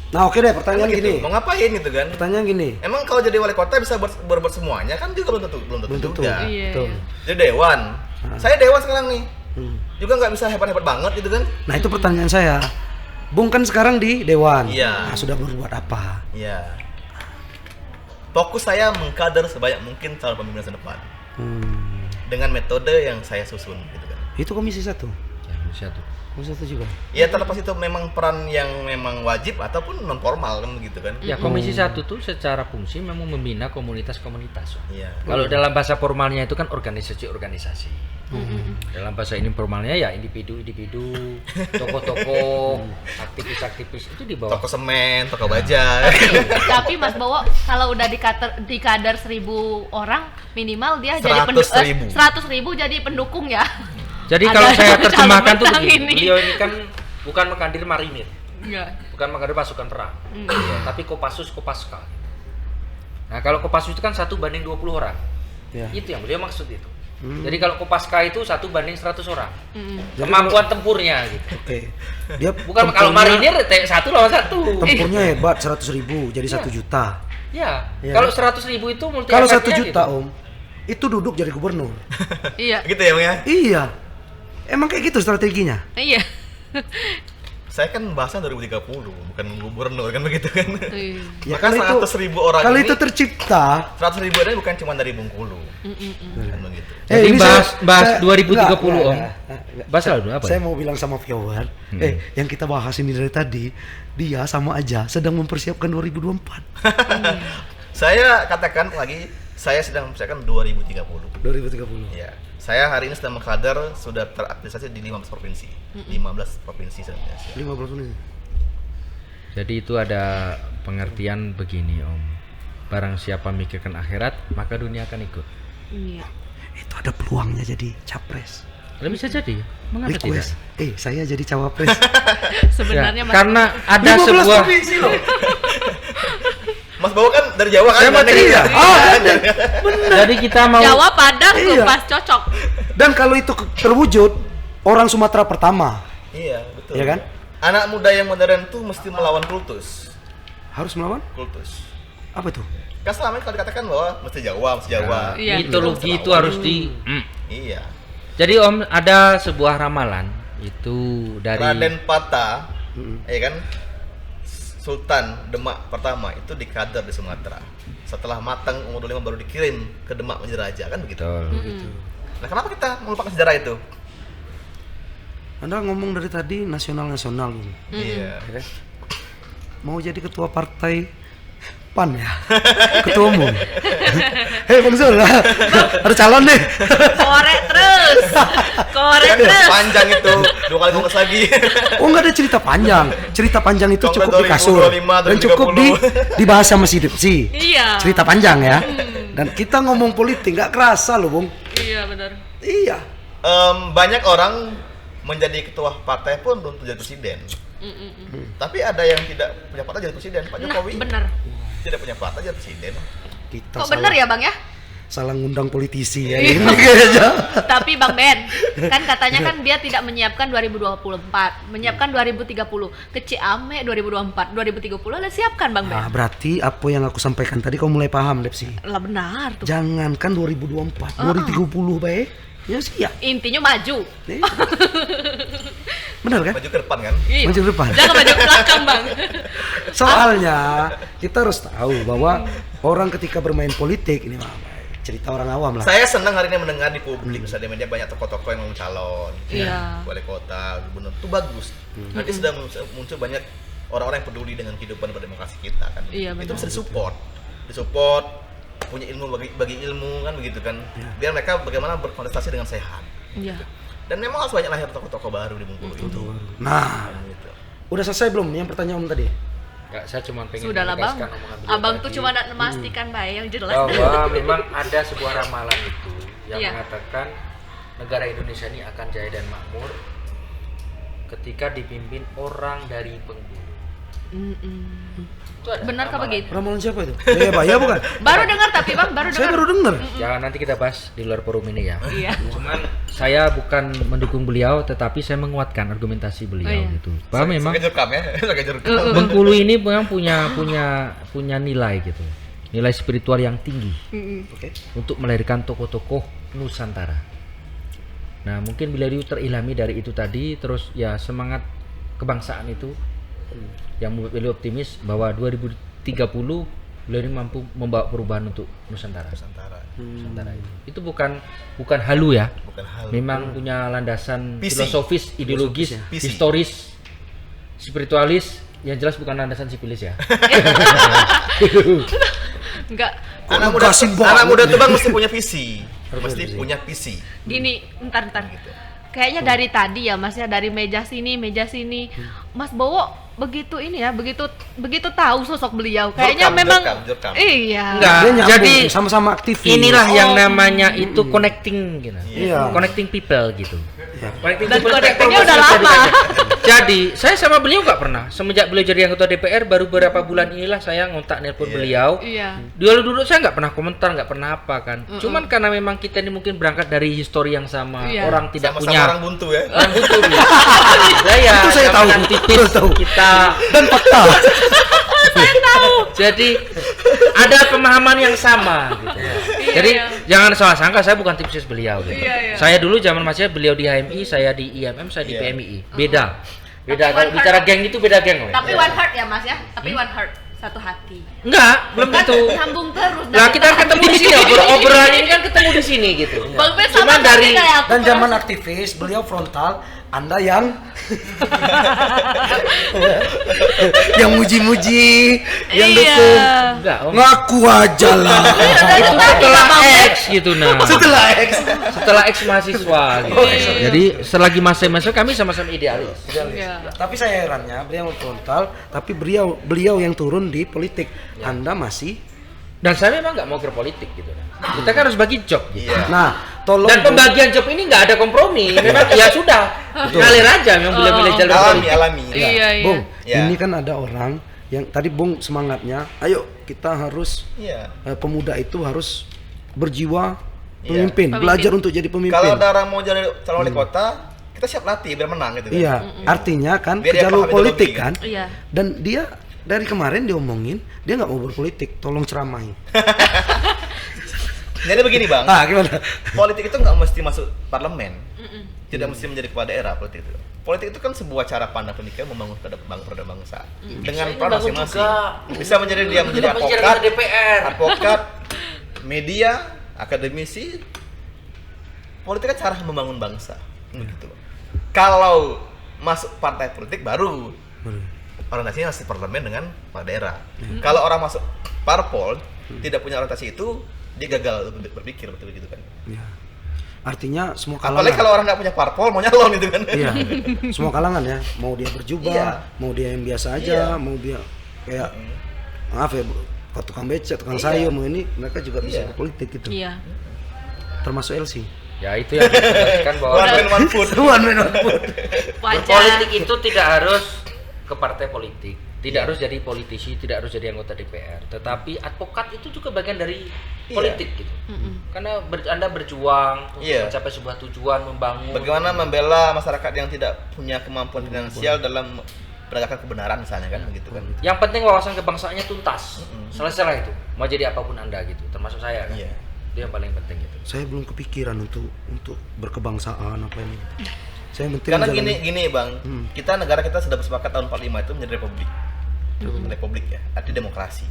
Nah, oke deh, pertanyaan Kan gitu, gini. mau ngapain gitu kan? Pertanyaan gini. Emang kalau jadi wali kota bisa berbuat semuanya kan juga belum tentu Belum tentu. juga. Iya. Tuh. Jadi dewan. Saya dewan sekarang nih. Hmm. Juga nggak bisa hebat-hebat banget gitu kan? Nah, itu pertanyaan saya. Bung kan sekarang di Dewan. Iya. Nah, sudah berbuat apa? Iya. Fokus saya mengkader sebanyak mungkin calon pemimpin masa depan Hmm. dengan metode yang saya susun gitu kan. Itu Komisi 1. Ya, Komisi 1. Komisi 1 juga. Ya terlepas itu memang peran yang memang wajib ataupun non formal kan begitu kan. Ya, Komisi 1 tuh secara fungsi memang membina komunitas-komunitas. Iya. Kalau dalam bahasa formalnya itu kan organisasi-organisasi. Dalam bahasa informalnya ya individu-individu, tokoh-tokoh, aktivis-aktivis itu di bawah. Toko semen, toko baja. Tapi Mas Bowo kalau udah di kadar 1.000 orang minimal dia jadi 100.000. 100.000 jadi pendukung ya. Jadi Ada kalau saya calon terjemahkan tuh menang begini, ini. beliau ini kan bukan mengkadir marinir, Iya. bukan mengkadir pasukan perang, ya, tapi Kopassus Kopaska. Nah kalau Kopassus itu kan 1:20 orang, Ya. itu yang beliau maksud itu. Jadi kalau Kopaska itu 1:100 orang, Jadi kemampuan tempurnya gitu. Oke. Dia Bukan kalau marinir 1 lawan 1. tempurnya hebat, 100.000 jadi 1 juta. Ya, Iya. kalau 100.000 itu multi Kalau 1 efeknya juta gitu. Om, itu duduk jadi gubernur. Iya. Gitu ya, Bang ya. Iya. Emang kayak gitu strateginya. Iya. Saya kan bahasa 2030, bukan gubernur kan begitu kan. Ya, Maka 100.000 orang kalau ini itu tercipta. 100.000 ini bukan cuma dari Bengkulu. Kan begitu. Jadi ini bahas 2030 enggak, Om. enggak. Bahas lalu apa? Saya mau bilang sama viewer, yang kita bahas ini dari tadi, dia sama aja sedang mempersiapkan 2024. Saya katakan lagi, saya sedang mempersiapkan 2030. 2030. Ya, saya hari ini sedang mengkader sudah terakreditasi di 15 provinsi. 15 provinsi se-Indonesia. 50 menit. Jadi itu ada pengertian begini Om. Barang siapa mikirkan akhirat, maka dunia akan ikut. Iya. Itu ada peluangnya jadi capres. Tapi bisa jadi, mengapa tidak? Request. Saya jadi cawapres. Sebenarnya Ya, Mas karena ada 15 sebuah provinsi loh. Mas Bawo kan dari Jawa kan? Saya mau Gandeng cerita. ya? jadi kita mau Jawa Padang tuh Iya. pas cocok. Dan kalau itu terwujud, orang Sumatera pertama, Iya, betul. ya kan? Anak muda yang modern tuh mesti melawan kultus. Harus melawan? Kultus. Apa itu? Kan selama ini kalau dikatakan bahwa mesti Jawa. Iya. mitologi itu harus di Iya. Jadi Om ada sebuah ramalan itu dari Raden Pata, ya kan? Sultan Demak pertama itu dikader di Sumatera. Setelah matang umur 25 baru dikirim ke Demak menjadi raja kan begitu. Betul. Nah, kenapa kita melupakan sejarah itu? Anda ngomong dari tadi nasional-nasional gitu. Iya. Ya kan? Mau jadi ketua partai PAN ya? Ketua umum. Hei Bang Zul, ada calon nih. Korek terus. Korek Kan terus. panjang itu, 2 kali kongres lagi. Oh nggak ada cerita panjang. Cerita panjang itu Kongres cukup di kasur 2025, dan cukup 2030. dibahas sama si Dipsi. Iya. Cerita panjang ya. Dan kita ngomong politik nggak kerasa loh Bung. Iya benar. Iya. Banyak orang menjadi ketua partai pun belum jadi presiden. Tapi ada yang tidak punya partai jadi presiden. Pak Nah, Jokowi benar. tidak punya partai jadi presiden. Kita Kok benar ya, Bang ya? Salah ngundang politisi ya. Iya. Ini kayaknya. Tapi Bang Ben, kan katanya kan dia tidak menyiapkan 2024, menyiapkan 2030. Ke Ciame 2024, 2030 lah siapkan Bang Ben. Nah, berarti apa yang aku sampaikan tadi kau mulai paham, Depsi. Lah benar tuh. Jangankan 2024, 2030 baik. Ya siap. Intinya maju. Nih. Benar kan? Maju ke depan kan? Iya. Maju ke depan. Jangan maju ke belakang, Bang. Soalnya kita harus tahu bahwa orang ketika bermain politik ini mah cerita orang awam lah. Saya senang hari ini mendengar di publik, misalnya media banyak tokoh-tokoh yang mau calon, Iya. wali kota, gubernur, itu bagus. Nanti sudah muncul banyak orang-orang yang peduli dengan kehidupan berdemokrasi kita kan. Iya, Itu benar. bisa disupport, punya ilmu bagi ilmu kan begitu kan. Biar mereka bagaimana berkontestasi dengan sehat. Iya. Dan memang harus banyak lahir tokoh-tokoh baru di Bengkulu itu. Nah, Gitu. udah selesai belum yang pertanyaan Om tadi? Enggak, saya cuma pengen Sudahlah, Bang. menegaskan omongan beliau Abang tuh tadi cuma nak memastikan baik yang jelas. bahwa memang ada sebuah ramalan itu yang Iya. mengatakan negara Indonesia ini akan jaya dan makmur ketika dipimpin orang dari Bengkulu. Itu ada Benar kah ramalan. begitu? Ramalan siapa itu? Pak, ya bukan? Baru dengar tapi Bang, baru Saya dengar. baru dengar. Jangan nanti kita bahas di luar forum ini ya. Iya. Cuman saya bukan mendukung beliau, tetapi saya menguatkan argumentasi beliau Oh, iya. gitu. Bahwa memang Sebagai jurkam ya, sebagai jurkam. Bengkulu ini memang punya nilai gitu, nilai spiritual yang tinggi Oke. untuk melahirkan tokoh-tokoh Nusantara. Nah mungkin beliau terilhami dari itu tadi, terus ya semangat kebangsaan itu yang membuat beliau optimis bahwa 2030 beliau ini mampu membawa perubahan untuk Nusantara. Nusantara. Nusantara itu bukan halu ya. Bukan hal. Memang punya landasan Visi. filosofis, ideologis, Visi. historis, spiritualis, yang jelas bukan landasan sipilis ya. Enggak, Anak Kok muda, negasin anak banget muda ya? tuh bang mesti punya visi. Mesti visi. punya visi. gini, ntar. Kayaknya dari tadi ya Mas ya, dari meja sini, Mas Bowo begitu ini ya, begitu tahu sosok beliau. Kayaknya Jurkam, memang jurkam. iya. Enggak. Dia nyambung, Jadi, sama-sama aktivis. Inilah yang Oh. namanya itu connecting gitu. Iya. Connecting people gitu. Ya. Connecting Dan people connectingnya promosi udah lama. jadi- Jadi, saya sama beliau nggak pernah. Semenjak beliau jadi anggota DPR, baru beberapa bulan inilah saya ngontak nelpon beliau. Iya. Dulu saya nggak pernah komentar, nggak pernah apa kan. Cuman karena memang kita ini mungkin berangkat dari histori yang sama, Iya. orang tidak Sama-sama punya orang buntu ya. orang butuh. Ya, Itu saya tahu. tipis Betul tahu. kita. Dan fakta. Jadi ada pemahaman yang sama gitu. Jadi iya. jangan salah sangka saya bukan tipis beliau gitu. Iya, iya. Saya dulu zaman masih beliau di HMI, saya di IMM, saya di Iya. PMI. Beda. Tapi Kalau one bicara heart. geng itu beda geng loh. Tapi one heart ya Mas ya, tapi one heart, satu hati. Enggak, belum Kan tentu. sambung terus. Nah, kita kan ketemu di sini, obrolan ini kan ketemu di sini gitu. Bang Ben Cuman sama dari kayak aku. Dan zaman aktivis, beliau frontal, Anda yang yang muji-muji, yang Iya. dukung. enggak, Om. Ngaku aja lah. Itu setelah X gitu nah. Setelah X. Setelah X mahasiswa gitu. Jadi selagi masa kami sama-sama idealis. Iya. Tapi saya herannya beliau frontal, tapi beliau yang turun di politik. Anda masih. Dan saya memang nggak mau berpolitik gitu. Kita kan harus bagi job gitu. Iya. Nah, tolong. Dan pembagian job ini nggak ada kompromi. Memang ya sudah, ngalir aja memang boleh pilih jalur Alami, politik. alami. Iya, iya. Bung, Iya. ini kan ada orang yang tadi Bung semangatnya, ayo kita harus Iya. pemuda itu harus berjiwa Iya. pemimpin, belajar untuk jadi pemimpin. Kalau ada orang mau jadi calon wali kota, kita siap latih biar menang gitu kan. Iya, artinya kan Biar ke dia jalur paham politik ideologi, kan. Iya. Dan dia dari kemarin diomongin dia nggak mau berpolitik, tolong ceramai. Jadi begini bang, Ah, gimana? politik itu nggak mesti masuk parlemen, tidak mesti menjadi kepala daerah politik itu. Politik itu kan sebuah cara pandang pemikiran membangun peradaban bangsa dengan peran masing-masing. Bisa menjadi dia menjadi advokat, advokat, media, akademisi. Politik kan cara membangun bangsa, begitu. Kalau masuk partai politik baru orientasinya masih parlemen dengan kepala daerah. Kalau orang masuk parpol tidak punya orientasi itu, dia gagal berpikir betul gitu kan. Ya. Artinya semua Apalagi kalangan. kalau orang nggak punya parpol mau nyalon gitu kan. Iya. Semua kalangan ya, mau dia berjubah, Iya. mau dia yang biasa aja, Iya. mau dia kayak maaf ya, tukang becak, tukang Iya. sayur, mau ini mereka juga bisa Iya. berpolitik gitu. Iya. Termasuk LC. Ya itu yang dijelaskan bahwa One man one food. One man one food. berpolitik itu tidak harus ke partai politik, tidak harus jadi politisi, tidak harus jadi anggota DPR, tetapi advokat itu juga bagian dari Iya. politik gitu. Karena Anda berjuang untuk Iya. mencapai sebuah tujuan, membangun. Bagaimana membela masyarakat yang tidak punya kemampuan finansial dalam penegakan kebenaran misalnya kan begitu kan. Yang penting wawasan kebangsaannya tuntas. Selesai itu. Mau jadi apapun Anda gitu, termasuk saya kan. Iya. Itu yang paling penting gitu. Saya belum kepikiran untuk berkebangsaan apa ini. Saya penting Karena menjalani- gini bang, kita negara kita sudah bersepakat tahun 45 itu menjadi republik, republik ya, arti demokrasi.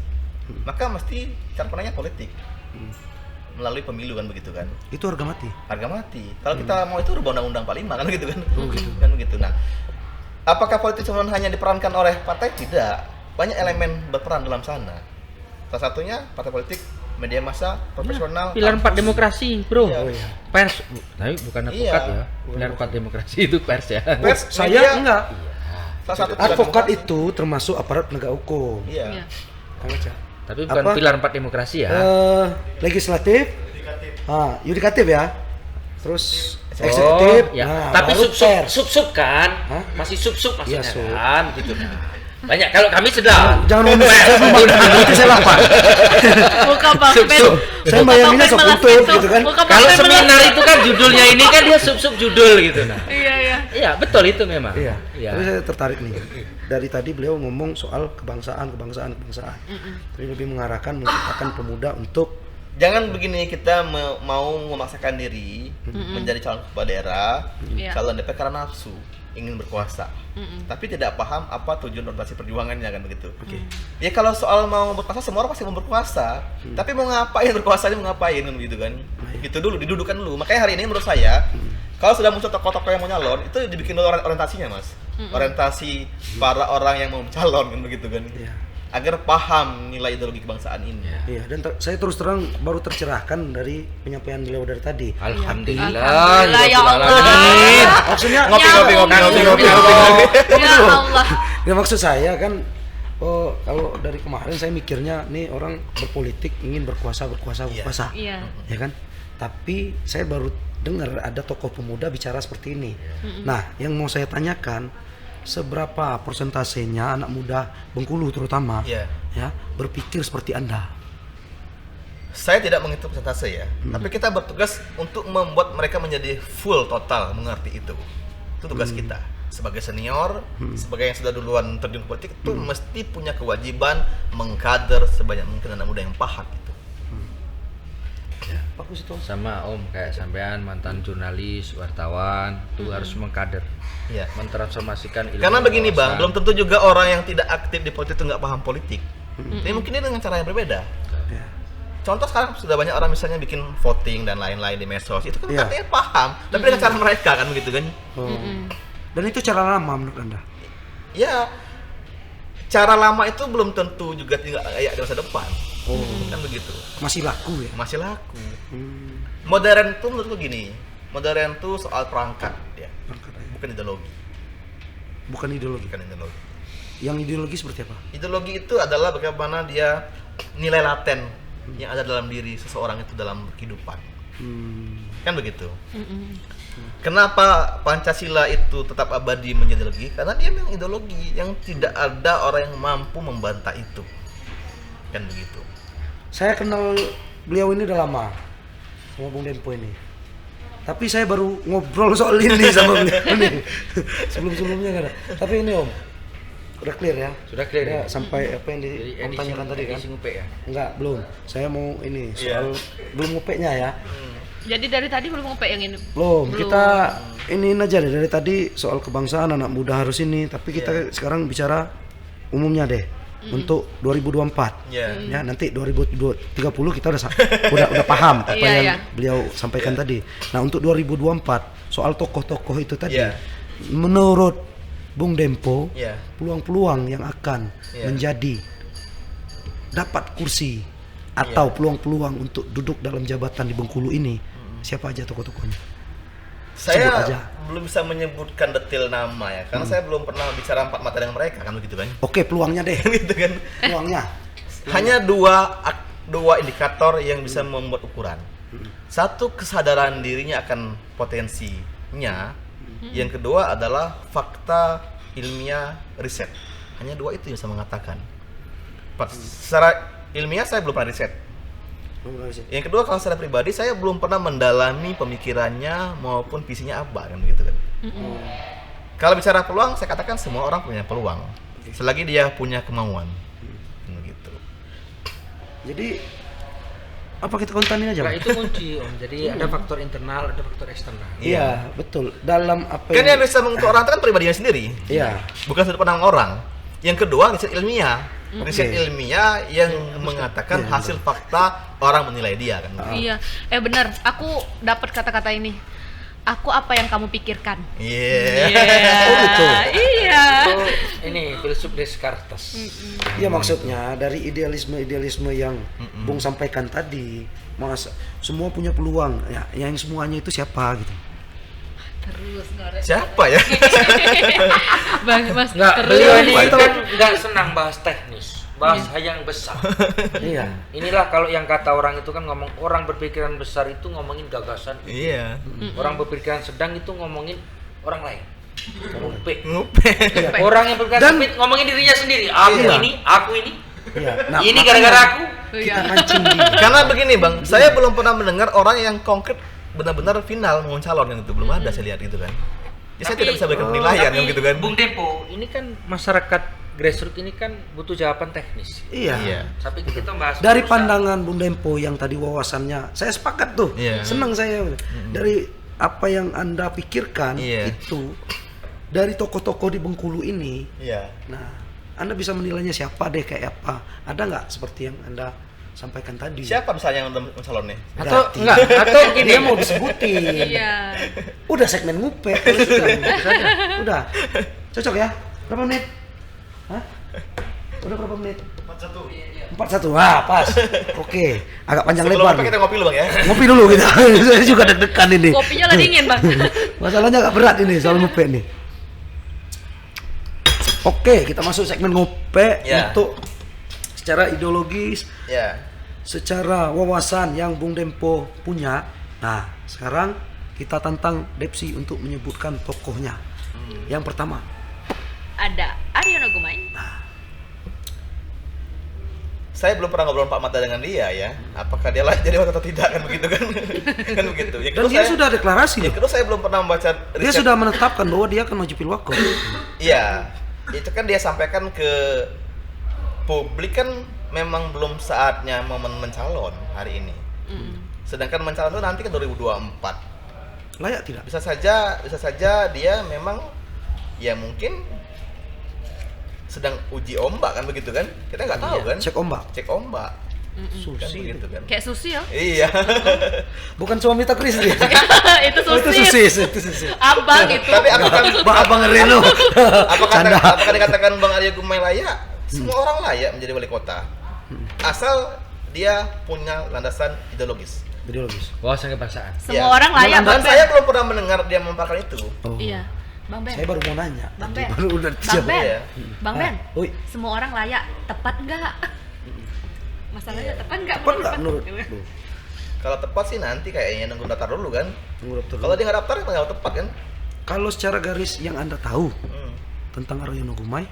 Maka mesti cara pandangnya politik, melalui pemilu kan begitu kan, itu harga mati. harga mati. Kalau kita mau itu rubah undang-undang 45 kan begitu kan, kan begitu. Nah, apakah politik cuma hanya diperankan oleh partai? Tidak, banyak elemen berperan dalam sana. Salah satunya partai politik, media massa, profesional. Pilar 4 kampus. demokrasi, bro. Iya. Oh, iya. Pers, tapi bukan advokat Iya. ya. Pilar 4 demokrasi itu pers ya. Pers, Saya media, enggak. salah satu pilar Advokat demokrasi. itu termasuk aparat penegak hukum. Iya. Iya. Kang Eca. Tapi bukan Apa? pilar 4 demokrasi ya. Legislatif, yudikatif ya, terus Oh, eksekutif, ya. nah, Tapi baru pers. sub kan, Hah? masih sub maksudnya Iya, sub. kan, gitu. Banyak. Kalau kami sedang. Jangan ngomong saya belum makan, nanti saya lapar. Muka Bang Sub, Ben. sub. Saya Muka bayanginnya Bang Ben sop melas buntut gitu. gitu kan. Muka Bang Kalau Ben melas. seminar itu kan judulnya ini kan dia sub judul gitu nah. Iya, iya. Iya, betul itu memang. Iya. Iya. Tapi saya tertarik nih. Dari tadi beliau ngomong soal kebangsaan. Tapi lebih mengarahkan menciptakan pemuda untuk Jangan begini, kita mau memaksakan diri menjadi calon kepala daerah, Iya. calon DPR karena nafsu ingin berkuasa, tapi tidak paham apa tujuan orientasi perjuangannya kan begitu. Ya kalau soal mau berkuasa, semua orang pasti mau berkuasa, tapi mau ngapain berkuasanya, mau ngapain kan begitu kan? Gitu dulu, didudukan dulu. Makanya hari ini menurut saya, kalau sudah muncul tokoh-tokoh yang mau nyalon, itu dibikin dulu orientasinya mas, orientasi para orang yang mau calon kan begitu kan? Iya. Agar paham nilai ideologi kebangsaan ini. Iya, dan saya terus terang baru tercerahkan dari penyampaian beliau dari tadi. Alhamdulillah. Alhamdulillah, ya Allah. Alamin. Maksudnya Ngopi. Ya Allah. ya maksud saya kan, kalau dari kemarin saya mikirnya nih orang berpolitik ingin berkuasa. Iya. Ya kan? Tapi saya baru dengar ada tokoh pemuda bicara seperti ini. Nah, yang mau saya tanyakan, seberapa persentasenya anak muda Bengkulu terutama Iya. ya berpikir seperti Anda? Saya tidak menghitung persentase ya, tapi kita bertugas untuk membuat mereka menjadi full total mengerti itu. Itu tugas kita sebagai senior, sebagai yang sudah duluan terjun politik itu mesti punya kewajiban mengkader sebanyak mungkin anak muda yang paham itu. Bagus itu. Sama Om, kayak sampean mantan jurnalis, wartawan, tuh harus mengkader, Iya. mentransformasikan ilmu. Karena begini bang, wawasan. belum tentu juga orang yang tidak aktif di politik itu nggak paham politik. Tapi mungkin dia dengan cara yang berbeda. Ya. Contoh sekarang sudah banyak orang misalnya bikin voting dan lain-lain di medsos, itu kan Iya. katanya paham, tapi dengan cara mereka kan begitu kan? Oh. Dan itu cara lama menurut Anda? Ya, cara lama itu belum tentu juga tinggal kayak di masa depan. Kan begitu. Masih laku ya? Masih laku. Modern tuh menurutku gini, modern tuh soal perangkat ya, bukan ideologi. Bukan ideologi. Bukan ideologi. Yang ideologi seperti apa? Ideologi itu adalah bagaimana dia nilai laten yang ada dalam diri seseorang itu dalam kehidupan. Kan begitu. Kenapa Pancasila itu tetap abadi menjadi ideologi? Karena dia memang ideologi yang tidak ada orang yang mampu membantah itu. Kan begitu. Saya kenal beliau ini udah lama sama Bung Dempo ini. Tapi saya baru ngobrol soal ini sama beliau ini. Sebelum-sebelumnya kan. Tapi ini Om, udah clear ya? Sudah clear Ya, ya? sampai apa yang Jadi Om tanyakan tadi kan? edisi ngupe ya. Enggak, belum. Saya mau ini soal belum ngupeknya ya. Jadi dari tadi belum ngopek yang ini. Belum. Kita ini aja deh dari tadi soal kebangsaan anak muda harus ini, tapi kita sekarang bicara umumnya deh. Untuk 2024. Ya, nanti 2030 kita udah paham apa Iya, yang iya. beliau sampaikan tadi. Nah, untuk 2024 soal tokoh-tokoh itu tadi. Iya. Menurut Bung Dempo, Iya. peluang-peluang yang akan menjadi dapat kursi atau peluang-peluang untuk duduk dalam jabatan di Bengkulu ini, siapa aja tokoh-tokohnya? Sebut Saya aja. belum bisa menyebutkan detail nama ya, karena saya belum pernah bicara empat mata dengan mereka kan begitu kan. Oke, peluangnya deh. Gitu kan. Peluangnya. Hanya dua indikator yang bisa membuat ukuran. Satu, kesadaran dirinya akan potensinya. Yang kedua adalah fakta ilmiah riset. Hanya dua itu yang bisa mengatakan. Secara ilmiah saya belum pernah riset. Yang kedua, kalau secara pribadi saya belum pernah mendalami pemikirannya maupun visinya apa kan begitu kan. Kalau bicara peluang, saya katakan semua orang punya peluang selagi dia punya kemauan. Begitu. Jadi apa kita kontanin aja? Nah, Bang? itu kunci Om. Jadi ada faktor internal, ada faktor eksternal. Iya, betul. Dalam apa Kan yang bisa mengukur orang itu kan pribadinya sendiri, Iya. bukan sudut pandang orang. Yang kedua, riset ilmiah. Riset ilmiah yang mengatakan hasil fakta orang menilai dia kan. Iya. Benar. Aku dapat kata-kata ini. Aku apa yang kamu pikirkan. Iya. Oh, gitu. Iya. Itu ini filsuf Descartes. Iya, maksudnya dari idealisme yang Bung sampaikan tadi, Mas, semua punya peluang. Ya, yang semuanya itu siapa gitu. Terus ngorek. Siapa ya? Bang, Mas. Enggak, terus. beliau ini kan enggak senang bahas teknis, bahas yang besar. Iya. Inilah kalau yang kata orang itu kan ngomong orang berpikiran besar itu ngomongin gagasan. Iya. Orang berpikiran sedang itu ngomongin orang lain. Ngupe. Ngupe. Orang yang berpikiran Dan- sempit ngomongin dirinya sendiri. Aku Iya. aku ini. Iya. Nah, Ini makanya gara-gara aku. kita Iya. mancing dia. Karena begini bang, saya belum pernah mendengar orang yang konkret benar-benar final mau calon yang itu belum ada saya lihat gitu kan. Jadi saya tidak bisa berikan penilaian Tapi yang gitu kan. Bung Dempo, ini kan masyarakat grassroots ini kan butuh jawaban teknis. Iya. Tapi kita bahas Dari urusan- pandangan Bung Dempo yang tadi wawasannya, saya sepakat tuh. Iya. Senang saya. Dari apa yang Anda pikirkan Iya. itu dari tokoh-tokoh di Bengkulu ini. Iya. Nah, Anda bisa menilainya siapa deh kayak apa? Ada nggak seperti yang Anda sampaikan tadi? Siapa misalnya yang udah calon nih? atau Berarti. enggak atau gini Dia mau disebutin. Iya. Udah segmen ngupek terus udah. Cocok ya? Berapa menit? Hah? Udah berapa menit? 41. Wah, pas. Oke, agak panjang Sebelum lebar. apa nih. kita ngopi dulu Bang ya? Ngopi dulu kita. Saya juga deg-degan ini. Kopinya lah dingin, Bang. Masalahnya agak berat ini soal ngupek nih. Oke, kita masuk segmen ngupek Ya. untuk secara ideologis, Ya. secara wawasan yang Bung Dempo punya. Nah, sekarang kita tantang Depsi untuk menyebutkan tokohnya. Yang pertama, Ada Aryono Gumai. Saya belum pernah ngobrol Pak Mata dengan dia ya. Apakah dia layak jadi wakil atau tidak kan begitu kan? Kan begitu. Yang dan kedua dia saya, sudah deklarasi yang loh. kedua saya belum pernah membaca Dia riset. sudah menetapkan bahwa dia akan maju pilwakot. Iya. Itu kan dia sampaikan ke publik kan memang belum saatnya momen mencalon hari ini. Sedangkan mencalon itu nanti kan 2024. Layak tidak? Bisa saja dia memang ya mungkin sedang uji ombak kan begitu kan? Kita nggak tahu kan? Cek ombak. Cek ombak. Kan Susi. begitu kan? Kayak Susi ya. Iya. Bukan suami Mita Kris dia. Itu Oh, itu Susi. Susi, itu Susi. Abang itu. Tapi apakah Abang Reno. apakah Canda. apakah dikatakan Bang Arya Gumai layak? Semua orang layak menjadi wali kota. Asal dia punya landasan ideologis. Ideologis. wawasan kebangsaan. Semua Ya. orang layak, Dan Bang Ben. saya belum pernah mendengar dia memaparkan itu. Oh. Iya. Bang Ben. Saya baru mau nanya. Bang Tadi Ben. baru udah Bang siap. Ben. Ya. Bang Ben. Oi. Semua orang layak, tepat enggak? Masalahnya tepat enggak? Tepat nggak menurut? Lu? Kalau tepat sih nanti kayaknya nunggu daftar dulu kan. Tunggu dokter. Kalau dia nggak daftar kan nggak tepat kan. Kalau secara garis yang Anda tahu Hmm. tentang Aryono Gumai,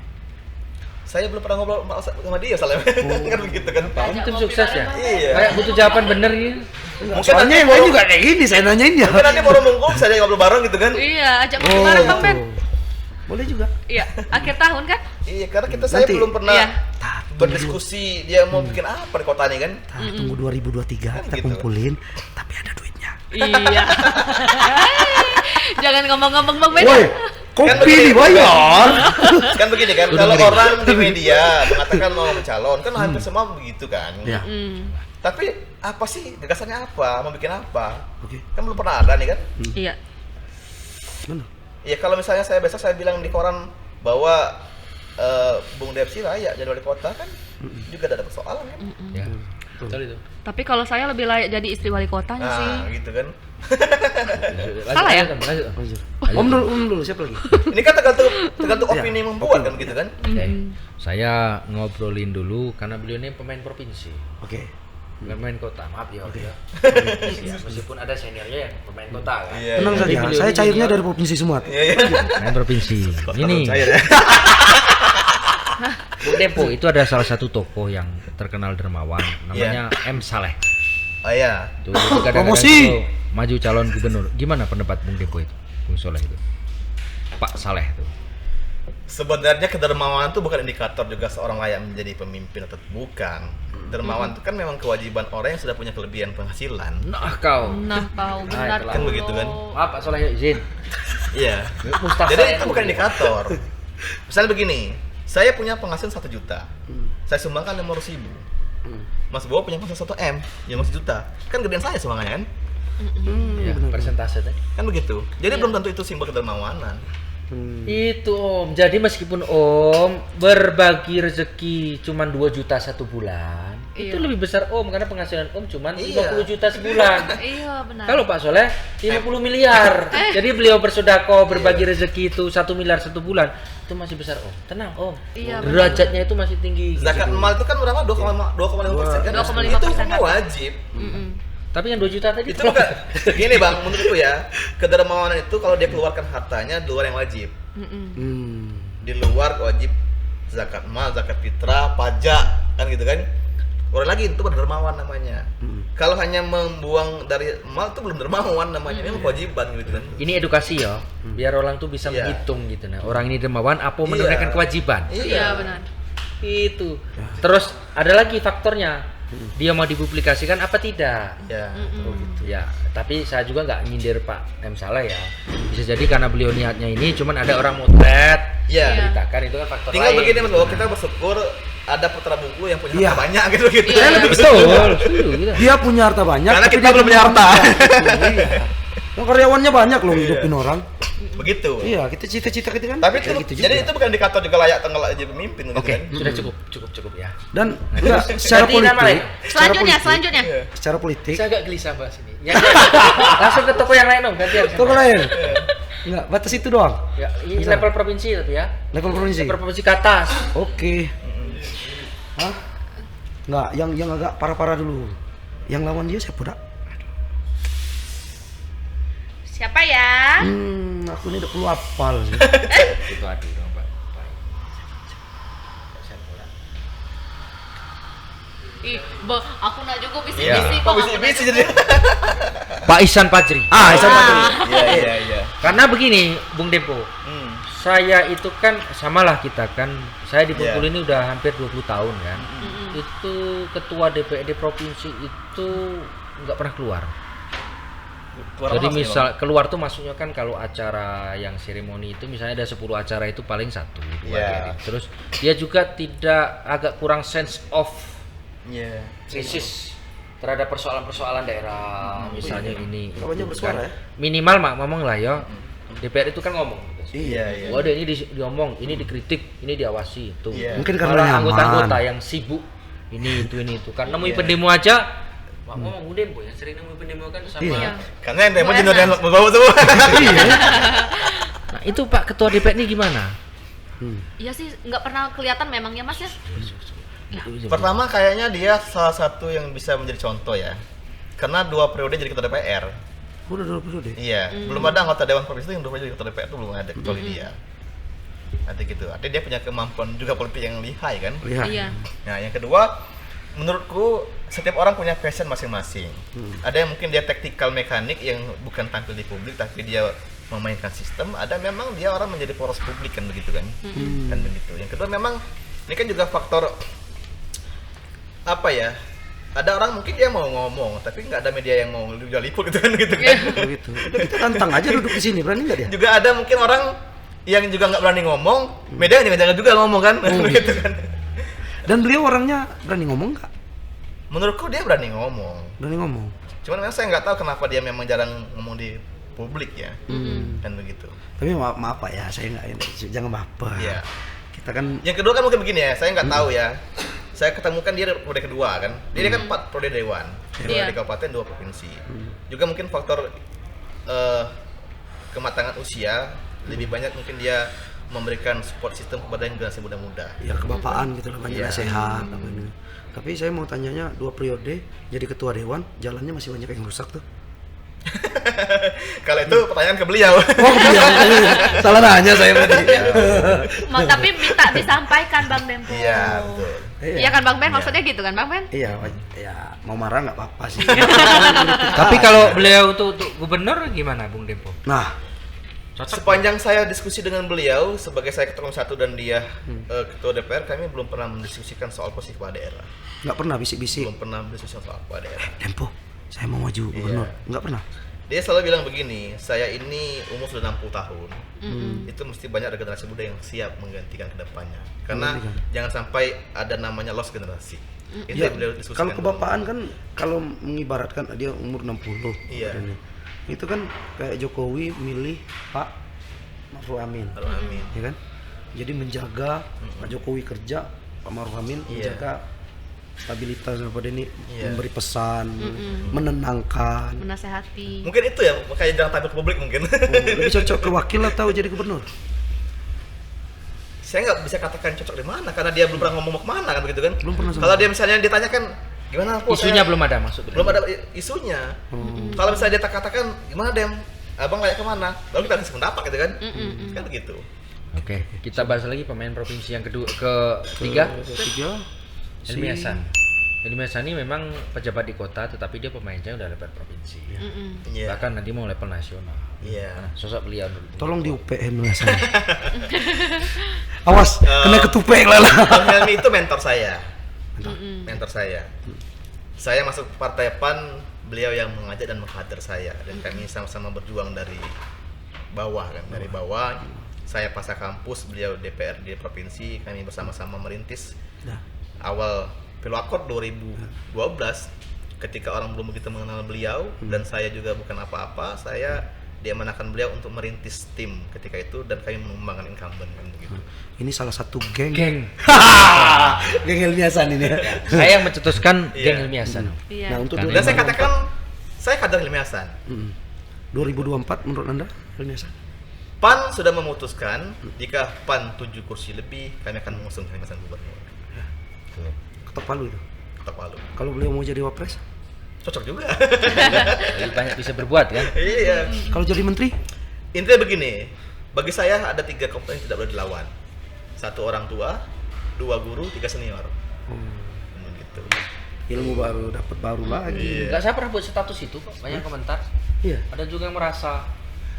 Saya belum pernah ngobrol sama dia soalnya. Kan begitu kan. Pak Om tim sukses ya. Iya. Kayak butuh jawaban bener gitu. Mungkin soalnya nanti yang lain forum- juga kayak gini saya nanyain ya. Mungkin nanti baru nunggu saya ngobrol bareng gitu kan. Iya, ajak ngopi bareng Bang Ben. Boleh juga. Iya, akhir tahun kan? Iya, karena saya Nanti. belum pernah Iya. berdiskusi dia mau bikin apa di kota ini kan. Tunggu 2023 Kan kita gitu. kumpulin, tapi ada duitnya. Iya. Jangan ngomong-ngomong Bang Ben. Woi, Kan kopi begini. dibayar. Kan begini kan, kalau orang di media mengatakan mau mencalon kan hampir semua begitu kan. Ya. Tapi apa sih gagasannya apa? Mau bikin apa? Oke. Kan belum pernah ada nih kan. Iya. Mana? Ya kalau misalnya saya besok saya bilang di koran bahwa Bung Depsi layak jadi wali kota kan juga ada persoalan kan. Ya. Betul itu. Tapi kalau saya lebih layak jadi istri wali kotanya sih. Nah, gitu kan. Salah ya? Lanjut. Lanjut. Om dulu, siapa lagi? Ini kan tergantung Iya, opini yang membuat opini. kan gitu kan. Oke. Saya ngobrolin dulu karena beliau ini pemain provinsi. Oke. Bukan pemain kota, maaf ya. Ya. Ya, meskipun ada seniornya yang pemain kota kan. Iya, Tenang Tapi saja, beliau saya ini cairnya juga dari provinsi semua. Iya, iya. Pemain provinsi. Ini Cair ya. Bung Dempo itu ada salah satu tokoh yang terkenal dermawan, namanya M. Saleh. Oh iya. Itu kadang-kadang Promosi. kalau maju calon gubernur. Gimana pendapat Bung Dempo itu? Bung Saleh itu. Pak Saleh itu. Sebenarnya kedermawanan itu bukan indikator juga seorang layak menjadi pemimpin atau bukan. Dermawan itu kan memang kewajiban orang yang sudah punya kelebihan penghasilan. Nah kau. Nah, kau benar itulah. Kan begitu kan? Maaf Pak Saleh izin. Iya. Mustafa Jadi itu itu. bukan indikator. Misalnya begini, saya punya penghasilan 1 juta. Saya sumbangkan 500.000. Mas Bowo punya penghasilan 1 M, ya 5 juta. Kan gedean saya sumbangannya kan? Ya, persentase tadi. Kan begitu. Jadi belum tentu itu simbol kedermawanan. Itu Om. Jadi meskipun Om berbagi rezeki cuman 2 juta 1 bulan, itu Iya. lebih besar Om karena penghasilan Om cuman Iya. 50 juta sebulan. Iya, benar. Kalau Pak Soleh 50 miliar. Jadi beliau bersodako berbagi rezeki itu 1 miliar 1 bulan. Itu masih besar Om. Tenang Om. Iya, Derajatnya itu masih tinggi. Zakat emal itu kan berapa? 2,5% kan? 2,5% Itu kan? semua wajib. Tapi yang 2 juta tadi Itu bukan gini Bang, menurutku ya, kedermawanan itu kalau dia keluarkan hartanya di luar yang wajib. Di luar wajib zakat mal, zakat fitrah, pajak, kan gitu kan. Orang lagi itu dermawan namanya. Kalau hanya membuang dari mal itu belum dermawan namanya, memang kewajiban gitu kan. Ini edukasi ya, biar orang tuh bisa Iya. menghitung gitu. Nah, orang ini dermawan apa menunaikan kewajiban. Iya benar. Itu. Terus ada lagi faktornya. Dia mau dipublikasikan apa tidak? Ya. Oh gitu ya. Tapi saya juga nggak nyindir Pak M Saleh ya. Bisa jadi karena beliau niatnya ini, cuman ada orang motret, Iya. ceritakan itu kan faktor Tinggal lain. begini Mas, bahwa kita bersyukur ada putra bungku yang punya Iya. harta banyak gitu. Iya. Betul. Setuju gitu. Dia punya harta banyak. Karena tapi kita dia belum punya harta. Iya. Yang karyawannya banyak loh hidupin orang. Begitu. Iya, kita cita-cita kita kan. Tapi kayak itu gitu jadi juga. itu bukan indikator juga layak tengah jadi pemimpin gitu Oke, kan. sudah cukup ya. Dan enggak, secara Ganti nama lain. politik. Selanjutnya. Iya. Secara politik. Saya agak gelisah bahas ini. Ya, langsung ke toko yang lain dong, gantian. Toko lain. Enggak, batas itu doang. Ya, ini level provinsi tapi ya. Level provinsi. Level provinsi ke atas. Oke. Hah? Enggak, yang agak parah-parah dulu. Yang lawan dia siapa dak? Siapa ya? Aku ini udah perlu hafal sih. Itu aduh dong, Pak. Ih, aku nak juga Iya. bisik-bisik Kok kok. bisi jadi. Pak Ihsan Fajri. Iya. Karena begini, Bung Dempo. Hmm. Saya itu kan samalah kita kan. Saya di Bengkulu ini udah hampir 20 tahun kan. Itu ketua DPRD provinsi itu nggak pernah keluar. Jadi misal keluar tuh maksudnya kan kalau acara yang seremoni itu misalnya ada 10 acara itu paling 1, 2 Iya. Terus dia juga tidak agak kurang sense of Iya. krisis terhadap persoalan-persoalan daerah misalnya ini. Lawannya itu bersuara kan. ya? Minimal mak ngomong lah ya. DPR itu kan ngomong. Iya. Oh, ada ini diomong, ini dikritik, ini diawasi itu. Iya. Mungkin karena Malah nyaman. anggota-anggota yang sibuk ini itu kan nemuin Iya. pendemo aja. Mak ngomong Dempo yang sering nemuin pendemo kan sama. Iya. Karena yang demo jenuh yang bawa semua. Nah, itu Pak Ketua DPR ini gimana? Iya sih, nggak pernah kelihatan memang ya Mas ya. Pertama kayaknya dia salah satu yang bisa menjadi contoh ya. Karena 2 periode jadi ketua DPR. Udah 20 deh. Iya, belum ada anggota Dewan Provinsi yang 2 periode jadi ketua DPR itu belum ada kecuali dia. Nanti gitu. Artinya dia punya kemampuan juga politik yang lihai kan. Lihat. Iya. Nah, yang kedua, menurutku setiap orang punya passion masing-masing. Ada yang mungkin dia tactical mekanik yang bukan tampil di publik tapi dia memainkan sistem. Ada memang dia orang menjadi poros publik kan begitu kan. Kan begitu. Yang kedua memang ini kan juga faktor apa ya? Ada orang mungkin dia mau ngomong tapi nggak ada media yang mau dia liput gitu kan gitu kan. Begitu. Kita tantang aja duduk di sini, berani nggak dia? Juga ada mungkin orang yang juga nggak berani ngomong, media jangan juga ngomong kan, gitu kan. Dan beliau orangnya berani ngomong nggak? Menurutku dia berani ngomong. Berani ngomong. Cuman memang saya nggak tahu kenapa dia memang jarang ngomong di publik ya, kan begitu. Tapi maaf Pak ya, saya nggak jangan baper. Iya. Kita kan Yang kedua kan mungkin begini ya, saya nggak tahu ya. Saya ketemukan dia di periode kedua kan, dia kan 4 periode dewan, Iya. di kabupaten 2 provinsi. Juga mungkin faktor kematangan usia lebih banyak mungkin dia memberikan support sistem kepada yang generasi muda-muda. ya kebapaan gitu lah, banyak Iya. sehat apa ini. Tapi saya mau tanyanya 2 periode jadi ketua dewan, jalannya masih banyak yang rusak tuh. Kalau itu pertanyaan ke beliau. Oh iya, salah nanya saya tadi. Tapi minta disampaikan Bang Dempo. Iya, betul. Iya kan Bang Ben, maksudnya gitu kan Bang Ben? Iya, ya mau marah nggak apa-apa sih. Tapi kalau beliau untuk gubernur gimana Bung Dempo? Nah, Sepanjang saya diskusi dengan beliau sebagai saya ketua Komisi 1 dan dia ketua DPR, kami belum pernah mendiskusikan soal posisi kepala daerah. nggak pernah bisik-bisik. Belum pernah mendiskusikan soal kepala daerah. Tempo, saya mau maju gubernur. Nggak pernah. Dia selalu bilang begini, saya ini umur sudah 60 tahun. Itu mesti banyak ada generasi muda yang siap menggantikan ke depannya. Karena jangan sampai ada namanya lost generasi. Itu Ya, yang beliau diskusikan. kalau kebapaan kan kalau mengibaratkan dia umur 60. Iya. badannya. Itu kan kayak Jokowi milih Pak Ma'ruf Amin. Amin. Ya kan? Jadi menjaga Pak Jokowi kerja, Pak Ma'ruf Amin Iya. menjaga stabilitas daripada ini, Iya. memberi pesan, menenangkan. Menasehati. Mungkin itu ya, makanya jangan tampil ke publik mungkin. Lebih cocok ke wakil atau jadi gubernur? Saya nggak bisa katakan cocok di mana karena dia belum pernah ngomong mau kemana kan begitu kan. Belum pernah sama. Kalau dia misalnya ditanyakan gimana Po, Isunya saya- belum ada masuk. belum ada isunya. Kalau misalnya dia katakan gimana Dem, abang layak kemana, baru kita kasih pendapat gitu kan. Kan begitu. Oke, kita bahas lagi pemain provinsi yang ketiga, Ketiga, Helmi Hasan. Jadi Mesani memang pejabat di kota, tetapi dia pemainnya udah level provinsi. Iya. Bahkan nanti mau level nasional. Iya. Nah, sosok beliau dulu. Tolong di UPM ya saya. Awas, kena ketupek lah. Bang Helmi itu mentor saya. Mentor saya. Saya masuk Partai PAN, beliau yang mengajak dan menghadir saya, dan kami sama-sama berjuang dari bawah kan, dari bawah. Saya pasca kampus, beliau DPRD provinsi, kami bersama-sama merintis. Awal Pilwakot 2012, ketika orang belum begitu mengenal beliau dan saya juga bukan apa-apa, saya diamanakan beliau untuk merintis tim ketika itu dan kami mengembangkan incumbent kan begitu. Ini salah satu geng. Geng. Geng Helmi Hasan ini. Saya yang mencetuskan Iya. geng Helmi Hasan. Iya. Nah, untuk Karena Dan saya katakan, saya kader Helmi Hasan. 2024 menurut Anda Helmi Hasan? PAN sudah memutuskan jika PAN 7 kursi lebih, kami akan mengusung Helmi Hasan gubernur. Ketok palu itu. Ketok palu. Kalau beliau mau jadi wapres? Cocok juga. Jadi banyak bisa berbuat kan. Iya. Kalau jadi menteri? Intinya begini, bagi saya ada 3 komponen yang tidak boleh dilawan. 1 orang tua, 2 guru, 3 senior. Gitu. Ilmu baru, dapat baru lagi. Iya. Enggak, saya pernah buat status itu kok, banyak komentar. Iya. Ada juga yang merasa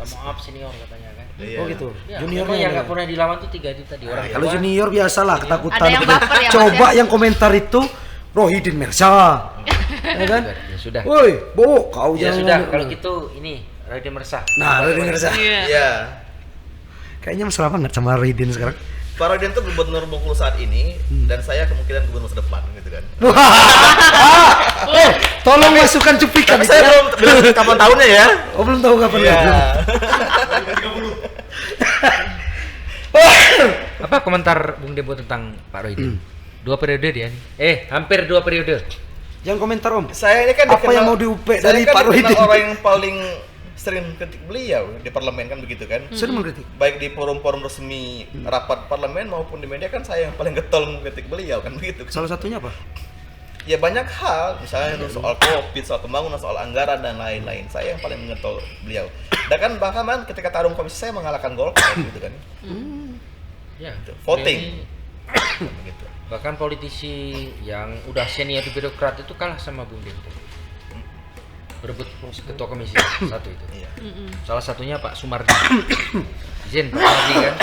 maaf senior katanya kan. Iya. Oh gitu. Ya, Juniornya yang ada. nggak pernah dilawan tuh 3 itu tadi orang Kalau tua. junior biasalah ketakutan. Ada yang baper ya, Mas, Coba ya? yang komentar itu Rohidin Mersa. Ya kan? Ya sudah. Woi, Bo, kau Ya jangan. sudah, kalau gitu ini Raden Mersah. Nah, Rohidin Mersa. Iya. Iya. Kayaknya mesra banget sama Rohidin sekarang. Pak Raden itu gubernur Bengkulu saat ini dan saya kemungkinan gubernur masa depan gitu kan. Tolong masukkan cuplikan Tapi itu saya ya. belum bilang kapan tahunnya ya. Oh, belum tahu kapan Iya. ya. Apa komentar Bung Dempo tentang Pak Rohidin? 2 periode dia nih. Hampir 2 periode. Jangan komentar Om. Saya ini kan Apa yang mau diupek saya dari kan Pak dikenal Rohidin? orang yang paling sering kritik beliau di parlemen kan begitu kan. Sudah mengkritik. Baik di forum-forum resmi rapat parlemen maupun di media kan saya yang paling getol mengkritik beliau kan begitu. Salah satunya apa? Ya banyak hal, misalnya soal COVID, soal pembangunan, soal anggaran dan lain-lain. Saya yang paling mengetol beliau. Dan kan bahkan ketika tarung komisi saya mengalahkan Golkar gitu kan. Ya, Voting. ini Begitu. bahkan politisi yang udah senior di birokrat itu kalah sama Bung Dempo. Berebut ketua komisi 1 itu. Iya. Salah satunya Pak Sumardi. Izin Pak Sumardi kan.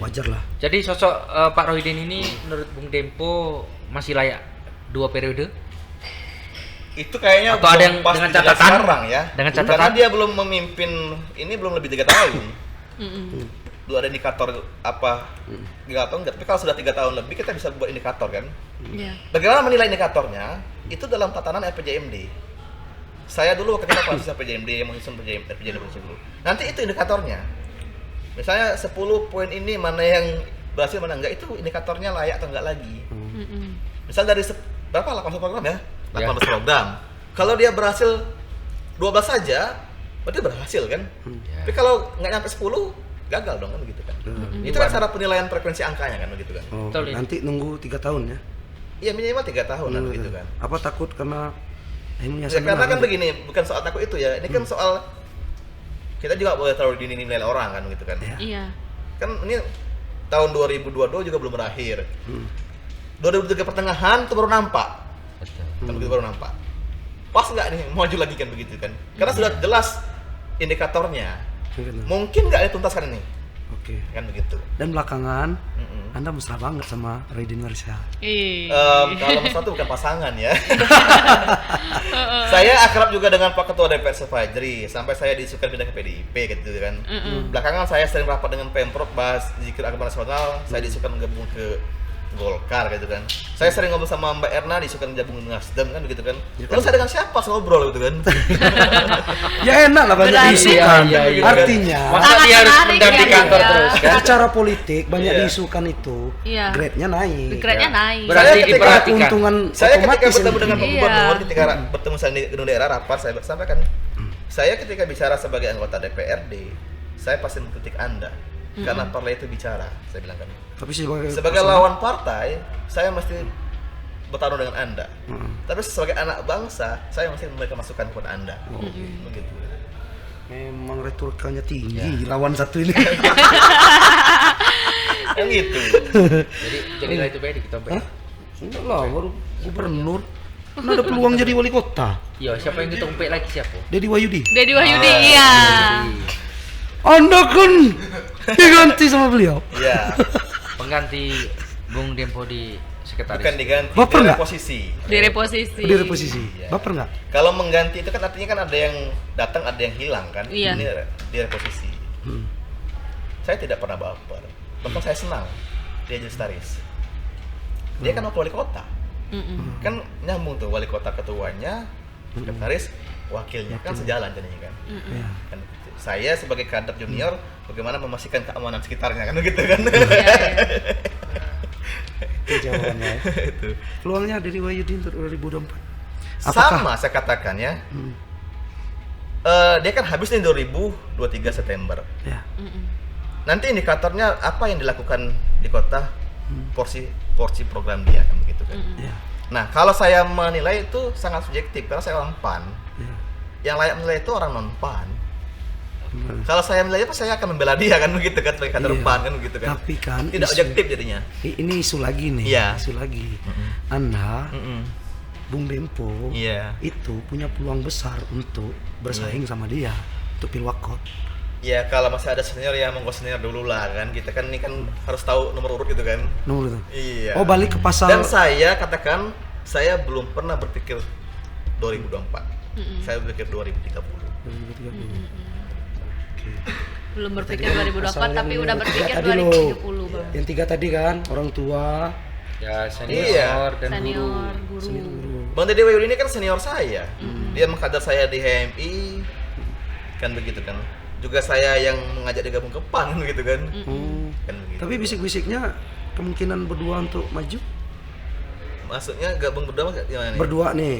Wajar lah. Jadi sosok Pak Rohidin ini menurut Bung Dempo masih layak 2 periode? Itu kayaknya Atau ada belum yang pas dengan dijelas catatan? sekarang ya. Dengan Karena catatan? dia belum memimpin ini belum lebih 3 tahun. Belum ada indikator apa 3 tahun enggak. Tapi kalau sudah 3 tahun lebih kita bisa buat indikator kan. Iya. Bagaimana menilai indikatornya? Itu dalam tatanan RPJMD. Saya dulu waktu itu proses RPJMD yang menyusun RPJMD dulu. Nanti itu indikatornya. Misalnya 10 poin ini mana yang berhasil mana enggak, itu indikatornya layak atau enggak lagi. Misal dari berapa 18 program ya? 18 program. Kalau dia berhasil 12 saja, berarti berhasil kan? Tapi kalau nggak nyampe 10, gagal dong kan begitu kan? Itu kan cara penilaian frekuensi angkanya kan begitu kan? Oh, Betul, ini. nanti nunggu 3 tahun ya. Iya minimal 3 tahun kan begitu kan? Apa takut karena ilmunya Ya, karena kan begini, bukan soal takut itu ya. Ini kan soal kita juga boleh terlalu dinilai orang kan begitu kan? Iya. Kan ini tahun 2022 juga belum berakhir. 2003 pertengahan itu baru nampak. Kan begitu baru nampak. Pas nggak nih maju lagi kan begitu kan? Karena sudah jelas indikatornya. Mungkin nggak dituntaskan ini. Oke. Kan begitu. Dan belakangan Anda mesra banget sama Rohidin Mersa. Kalau Mas itu bukan pasangan ya. Saya akrab juga dengan Pak Ketua DPR Sefajri sampai saya diisukan pindah ke PDIP gitu kan. Belakangan saya sering rapat dengan Pemprov bahas zikir agama nasional, saya diisukan gabung ke Golkar gitu kan. Saya sering ngobrol sama Mbak Erna diisukan gabung dengan Nasdem kan begitu kan. Lalu saya dengan siapa ngobrol gitu kan. Ya enak lah banyak Berarti- diisukan. Iya, iya. Artinya Masa dia harus menarik pendam di ya, kantor ya. terus kan? secara politik banyak Iya. diisukan itu, Iya. grade-nya naik. Grade-nya Ya. naik. Berarti Saya ketika diperhatikan. Keuntungan Saya ketika otomatis bertemu ini. dengan Pak Iya. Gubernur, ketika bertemu saya di gedung daerah rapat, saya sampaikan, saya ketika bicara sebagai anggota DPRD, saya pasti mengkritik Anda karena partai itu bicara, saya bilang kan. Tapi Sebagai lawan partai, saya mesti bertarung dengan Anda. Tapi sebagai anak bangsa, saya mesti memberikan masukan kepada Anda. Begitu. memang retorikanya tinggi lawan satu ini. Yang gitu. Jadi lah itu baik kita baik. Enggak lah, baru gubernur. Kan ada peluang jadi wali kota. Iya, siapa yang kita umpik lagi siapa? Deddy Wahyudi. Deddy Wahyudi, iya. Anda kan diganti sama beliau. Iya. Pengganti Bung Dempo di sekretaris. Bukan diganti, Baper nggak? posisi. Direposisi. Di reposisi. Iya. Baper nggak? Kalau mengganti itu kan artinya kan ada yang datang, ada yang hilang kan. Iya. Ini dia posisi. Saya tidak pernah baper. Bahkan saya senang dia jadi sekretaris. Dia kan wakil wali kota. Kan nyambung tuh wali kota ketuanya, sekretaris wakilnya kan sejalan jadinya kan. Iya. Kan gitu. Saya sebagai kader junior bagaimana memastikan keamanan sekitarnya kan begitu kan. Itu jawabannya. Ya. Itu. Peluangnya Deddy Wahyudi untuk 2024. Apakah? Sama saya katakan ya. Dia kan habis nih 2023 September. Ya. Nanti indikatornya apa yang dilakukan di kota, porsi program dia kan begitu kan. Ya. Nah, kalau saya menilai itu sangat subjektif karena saya orang PAN. Ya. Yang layak menilai itu orang non PAN. Kalau saya menilai apa, saya akan membela dia kan begitu kan, sebagai kader Iya. PAN kan begitu kan. Tapi kan Tidak isu- objektif jadinya. Ini isu lagi nih. Iya. Isu lagi. Anda, Bung Dempo, Iya. itu punya peluang besar untuk bersaing sama dia untuk pilwakot. Ya kalau masih ada senior ya monggo senior dulu lah kan. Kita kan ini kan harus tahu nomor urut gitu kan. Nomor itu. Iya. Oh, balik ke pasal. Dan saya katakan saya belum pernah berpikir 2024. Saya berpikir 2030. 2030. Belum berpikir 2024 Pasal tapi yang udah tiga berpikir tadi loh. 2030, Bang. Yang 3 tadi kan, orang tua, Ya, senior Iya. dan Senior, guru. guru. Bang Deddy Wahyudi ini kan senior saya. Dia mengkader saya di HMI. Kan begitu kan. Juga saya yang mengajak dia gabung ke PAN gitu kan. Kan begitu. Tapi bisik-bisiknya kemungkinan berdua untuk maju. Maksudnya gabung berdua gimana nih? Berdua nih,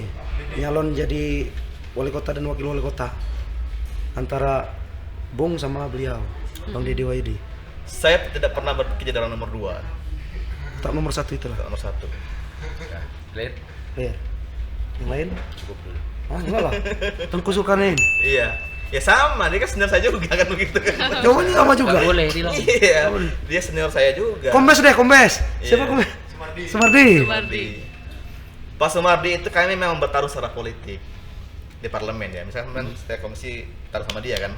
nyalon jadi wali kota dan wakil wali kota. Antara Bung sama beliau, Bang Deddy Wahyudi. Saya tidak pernah berpikir jadi orang nomor 2, Tak nomor 1 itulah. nomor 1. Lihat, Iya. Yang lain? cukup dulu. Ah, enggak lah. Tengku Zulkarnain. Iya. Ya sama, dia kan senior saya juga kan begitu kan. Jawabannya sama juga. Nggak boleh dibilang. Iya. Dia senior saya juga. Kombes deh, kombes. Siapa Iya. kombes? Sumardi. Sumardi. Pak Sumardi itu kami memang bertaruh secara politik di parlemen ya. Misalkan saya komisi taruh sama dia kan.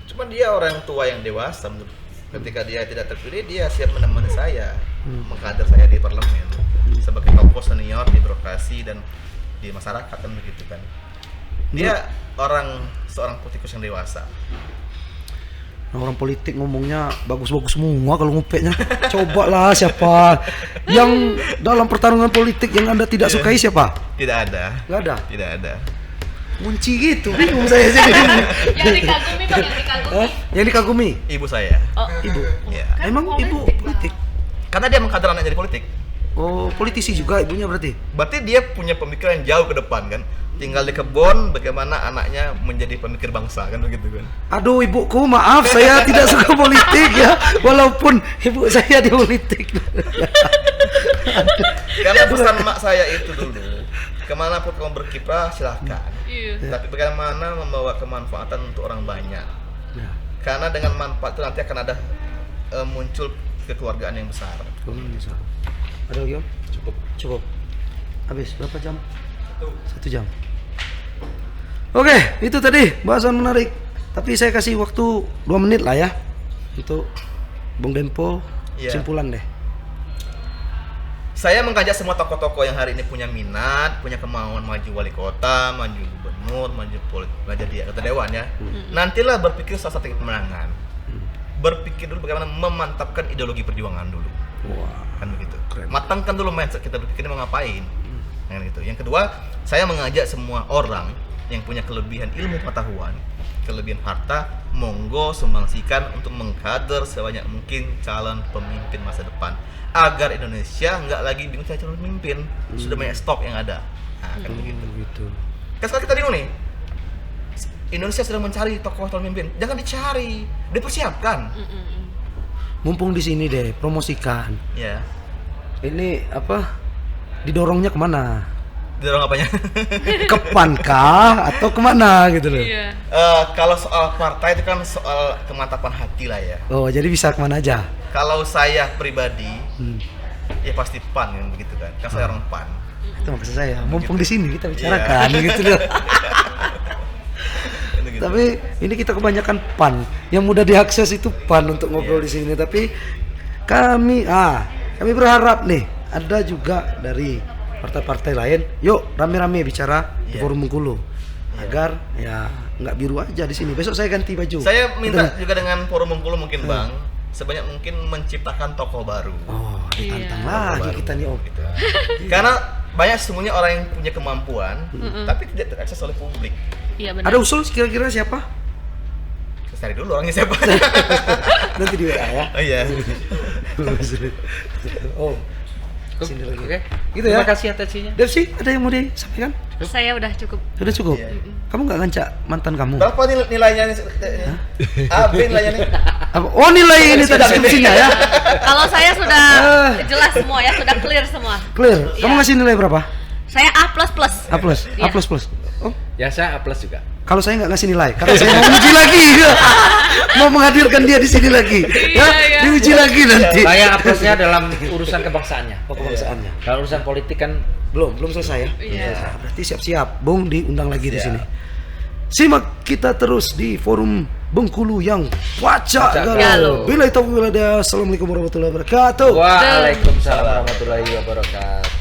Cuma dia orang tua yang dewasa menurut. Ketika dia tidak terpilih, dia siap menemani saya, mengkader saya di parlemen sebagai tokoh senior di birokrasi dan di masyarakat kan begitu kan. Dia seorang politikus yang dewasa. Nah, orang politik ngomongnya bagus-bagus semua kalau ngupeknya. Cobalah siapa yang dalam pertarungan politik yang Anda tidak sukai siapa? Tidak ada. Enggak ada. Tidak ada. Kunci gitu, bingung saya sih. Yang dikagumi, Bang, yang dikagumi. Hah? Yang dikagumi? Ibu saya. Oh, Ibu. Iya. Emang ibu politik? Karena dia mengkader anak jadi politik. Oh, politisi juga ibunya berarti? Berarti dia punya pemikiran yang jauh ke depan kan. Tinggal di kebun bagaimana anaknya menjadi pemikir bangsa kan begitu kan. Aduh ibuku, maaf saya tidak suka politik ya, walaupun ibu saya di politik. Karena pesan mak saya itu dulu, kemanapun kamu berkiprah silahkan. iya. Tapi bagaimana membawa kemanfaatan untuk orang banyak. Ya, Karena dengan manfaat itu nanti akan ada muncul kekeluargaan yang besar. bisa. Ada lagi Om? Cukup. Habis berapa jam? 1 jam. Oke, itu tadi bahasan menarik. Tapi saya kasih waktu 2 menit lah ya untuk Bung Dempo Iya. simpulan deh. Saya mengajak semua tokoh-tokoh yang hari ini punya minat, punya kemauan maju wali kota, maju gubernur, maju jadi ketua dewan ya. Nantilah berpikir salah satu pemenangan. Berpikir dulu bagaimana memantapkan ideologi perjuangan dulu. Wah, Kan begitu. Keren. Matangkan dulu mindset kita berpikir mau ngapain. Kan gitu. Yang kedua, saya mengajak semua orang yang punya kelebihan ilmu pengetahuan, kelebihan harta, monggo sumbangsikan untuk mengkader sebanyak mungkin calon pemimpin masa depan agar Indonesia nggak lagi bingung cari calon pemimpin. Sudah banyak stok yang ada. Nah, kan begitu. gitu. Kan sekarang kita bingung nih. Indonesia sedang mencari tokoh calon pemimpin. Jangan dicari, dipersiapkan. Mumpung di sini deh, promosikan. Ya. Ini apa? Didorongnya kemana? Didorong apanya? Ke PAN kah atau kemana gitu loh? Iya. Kalau soal partai itu kan soal kemantapan hati lah ya. Oh, jadi bisa kemana aja? Kalau saya pribadi, Ya pasti PAN yang begitu kan. Kan saya orang PAN. Itu maksud saya, mumpung di sini kita bicarakan gitu loh. Gitu. Tapi ini kita kebanyakan PAN, yang mudah diakses itu PAN untuk ngobrol di sini. Tapi kami berharap nih ada juga dari partai-partai lain. Yuk rame-rame bicara di Forum Bengkulu agar ya nggak biru aja di sini. Besok saya ganti baju. Saya minta juga dengan Forum Bengkulu mungkin Bang, sebanyak mungkin menciptakan tokoh baru. Oh, ditantang lagi Baru. kita nih Om. Gitu. Karena banyak sesungguhnya orang yang punya kemampuan, tapi tidak terakses oleh publik. Iya benar. Ada usul kira-kira siapa? Saya cari dulu orangnya siapa. Nanti di WA ya. Oh iya. Oh, sini lagi. Oke. Gitu ya. Terima kasih atensinya. Devsi, ada yang mau disampaikan? Saya udah cukup. Sudah cukup. Iya. Kamu nggak ngancak mantan kamu? Berapa nilainya nih? A, B nilainya nih? Apa? Oh, nilai ini tadi deskripsinya ya. Kalau saya sudah jelas semua ya, sudah clear semua. Clear. Kamu Iya. ngasih nilai berapa? Saya A++. A plus. A Iya. plus plus. Oh, Ya saya A+ juga. kalau saya nggak ngasih nilai, karena saya mau uji lagi, mau menghadirkan dia di sini lagi, ya, Iya. diuji lagi nanti. Saya A+-nya dalam urusan kebangsaannya. Oh, kebangsaannya. Kalau urusan politik kan Belum selesai ya. Iya. Berarti siap-siap, Bung diundang lagi di sini. Simak kita terus di Forum Bengkulu yang Wacak Galau. Galau. Bila itu Assalamualaikum warahmatullahi wabarakatuh. Waalaikumsalam warahmatullahi wabarakatuh.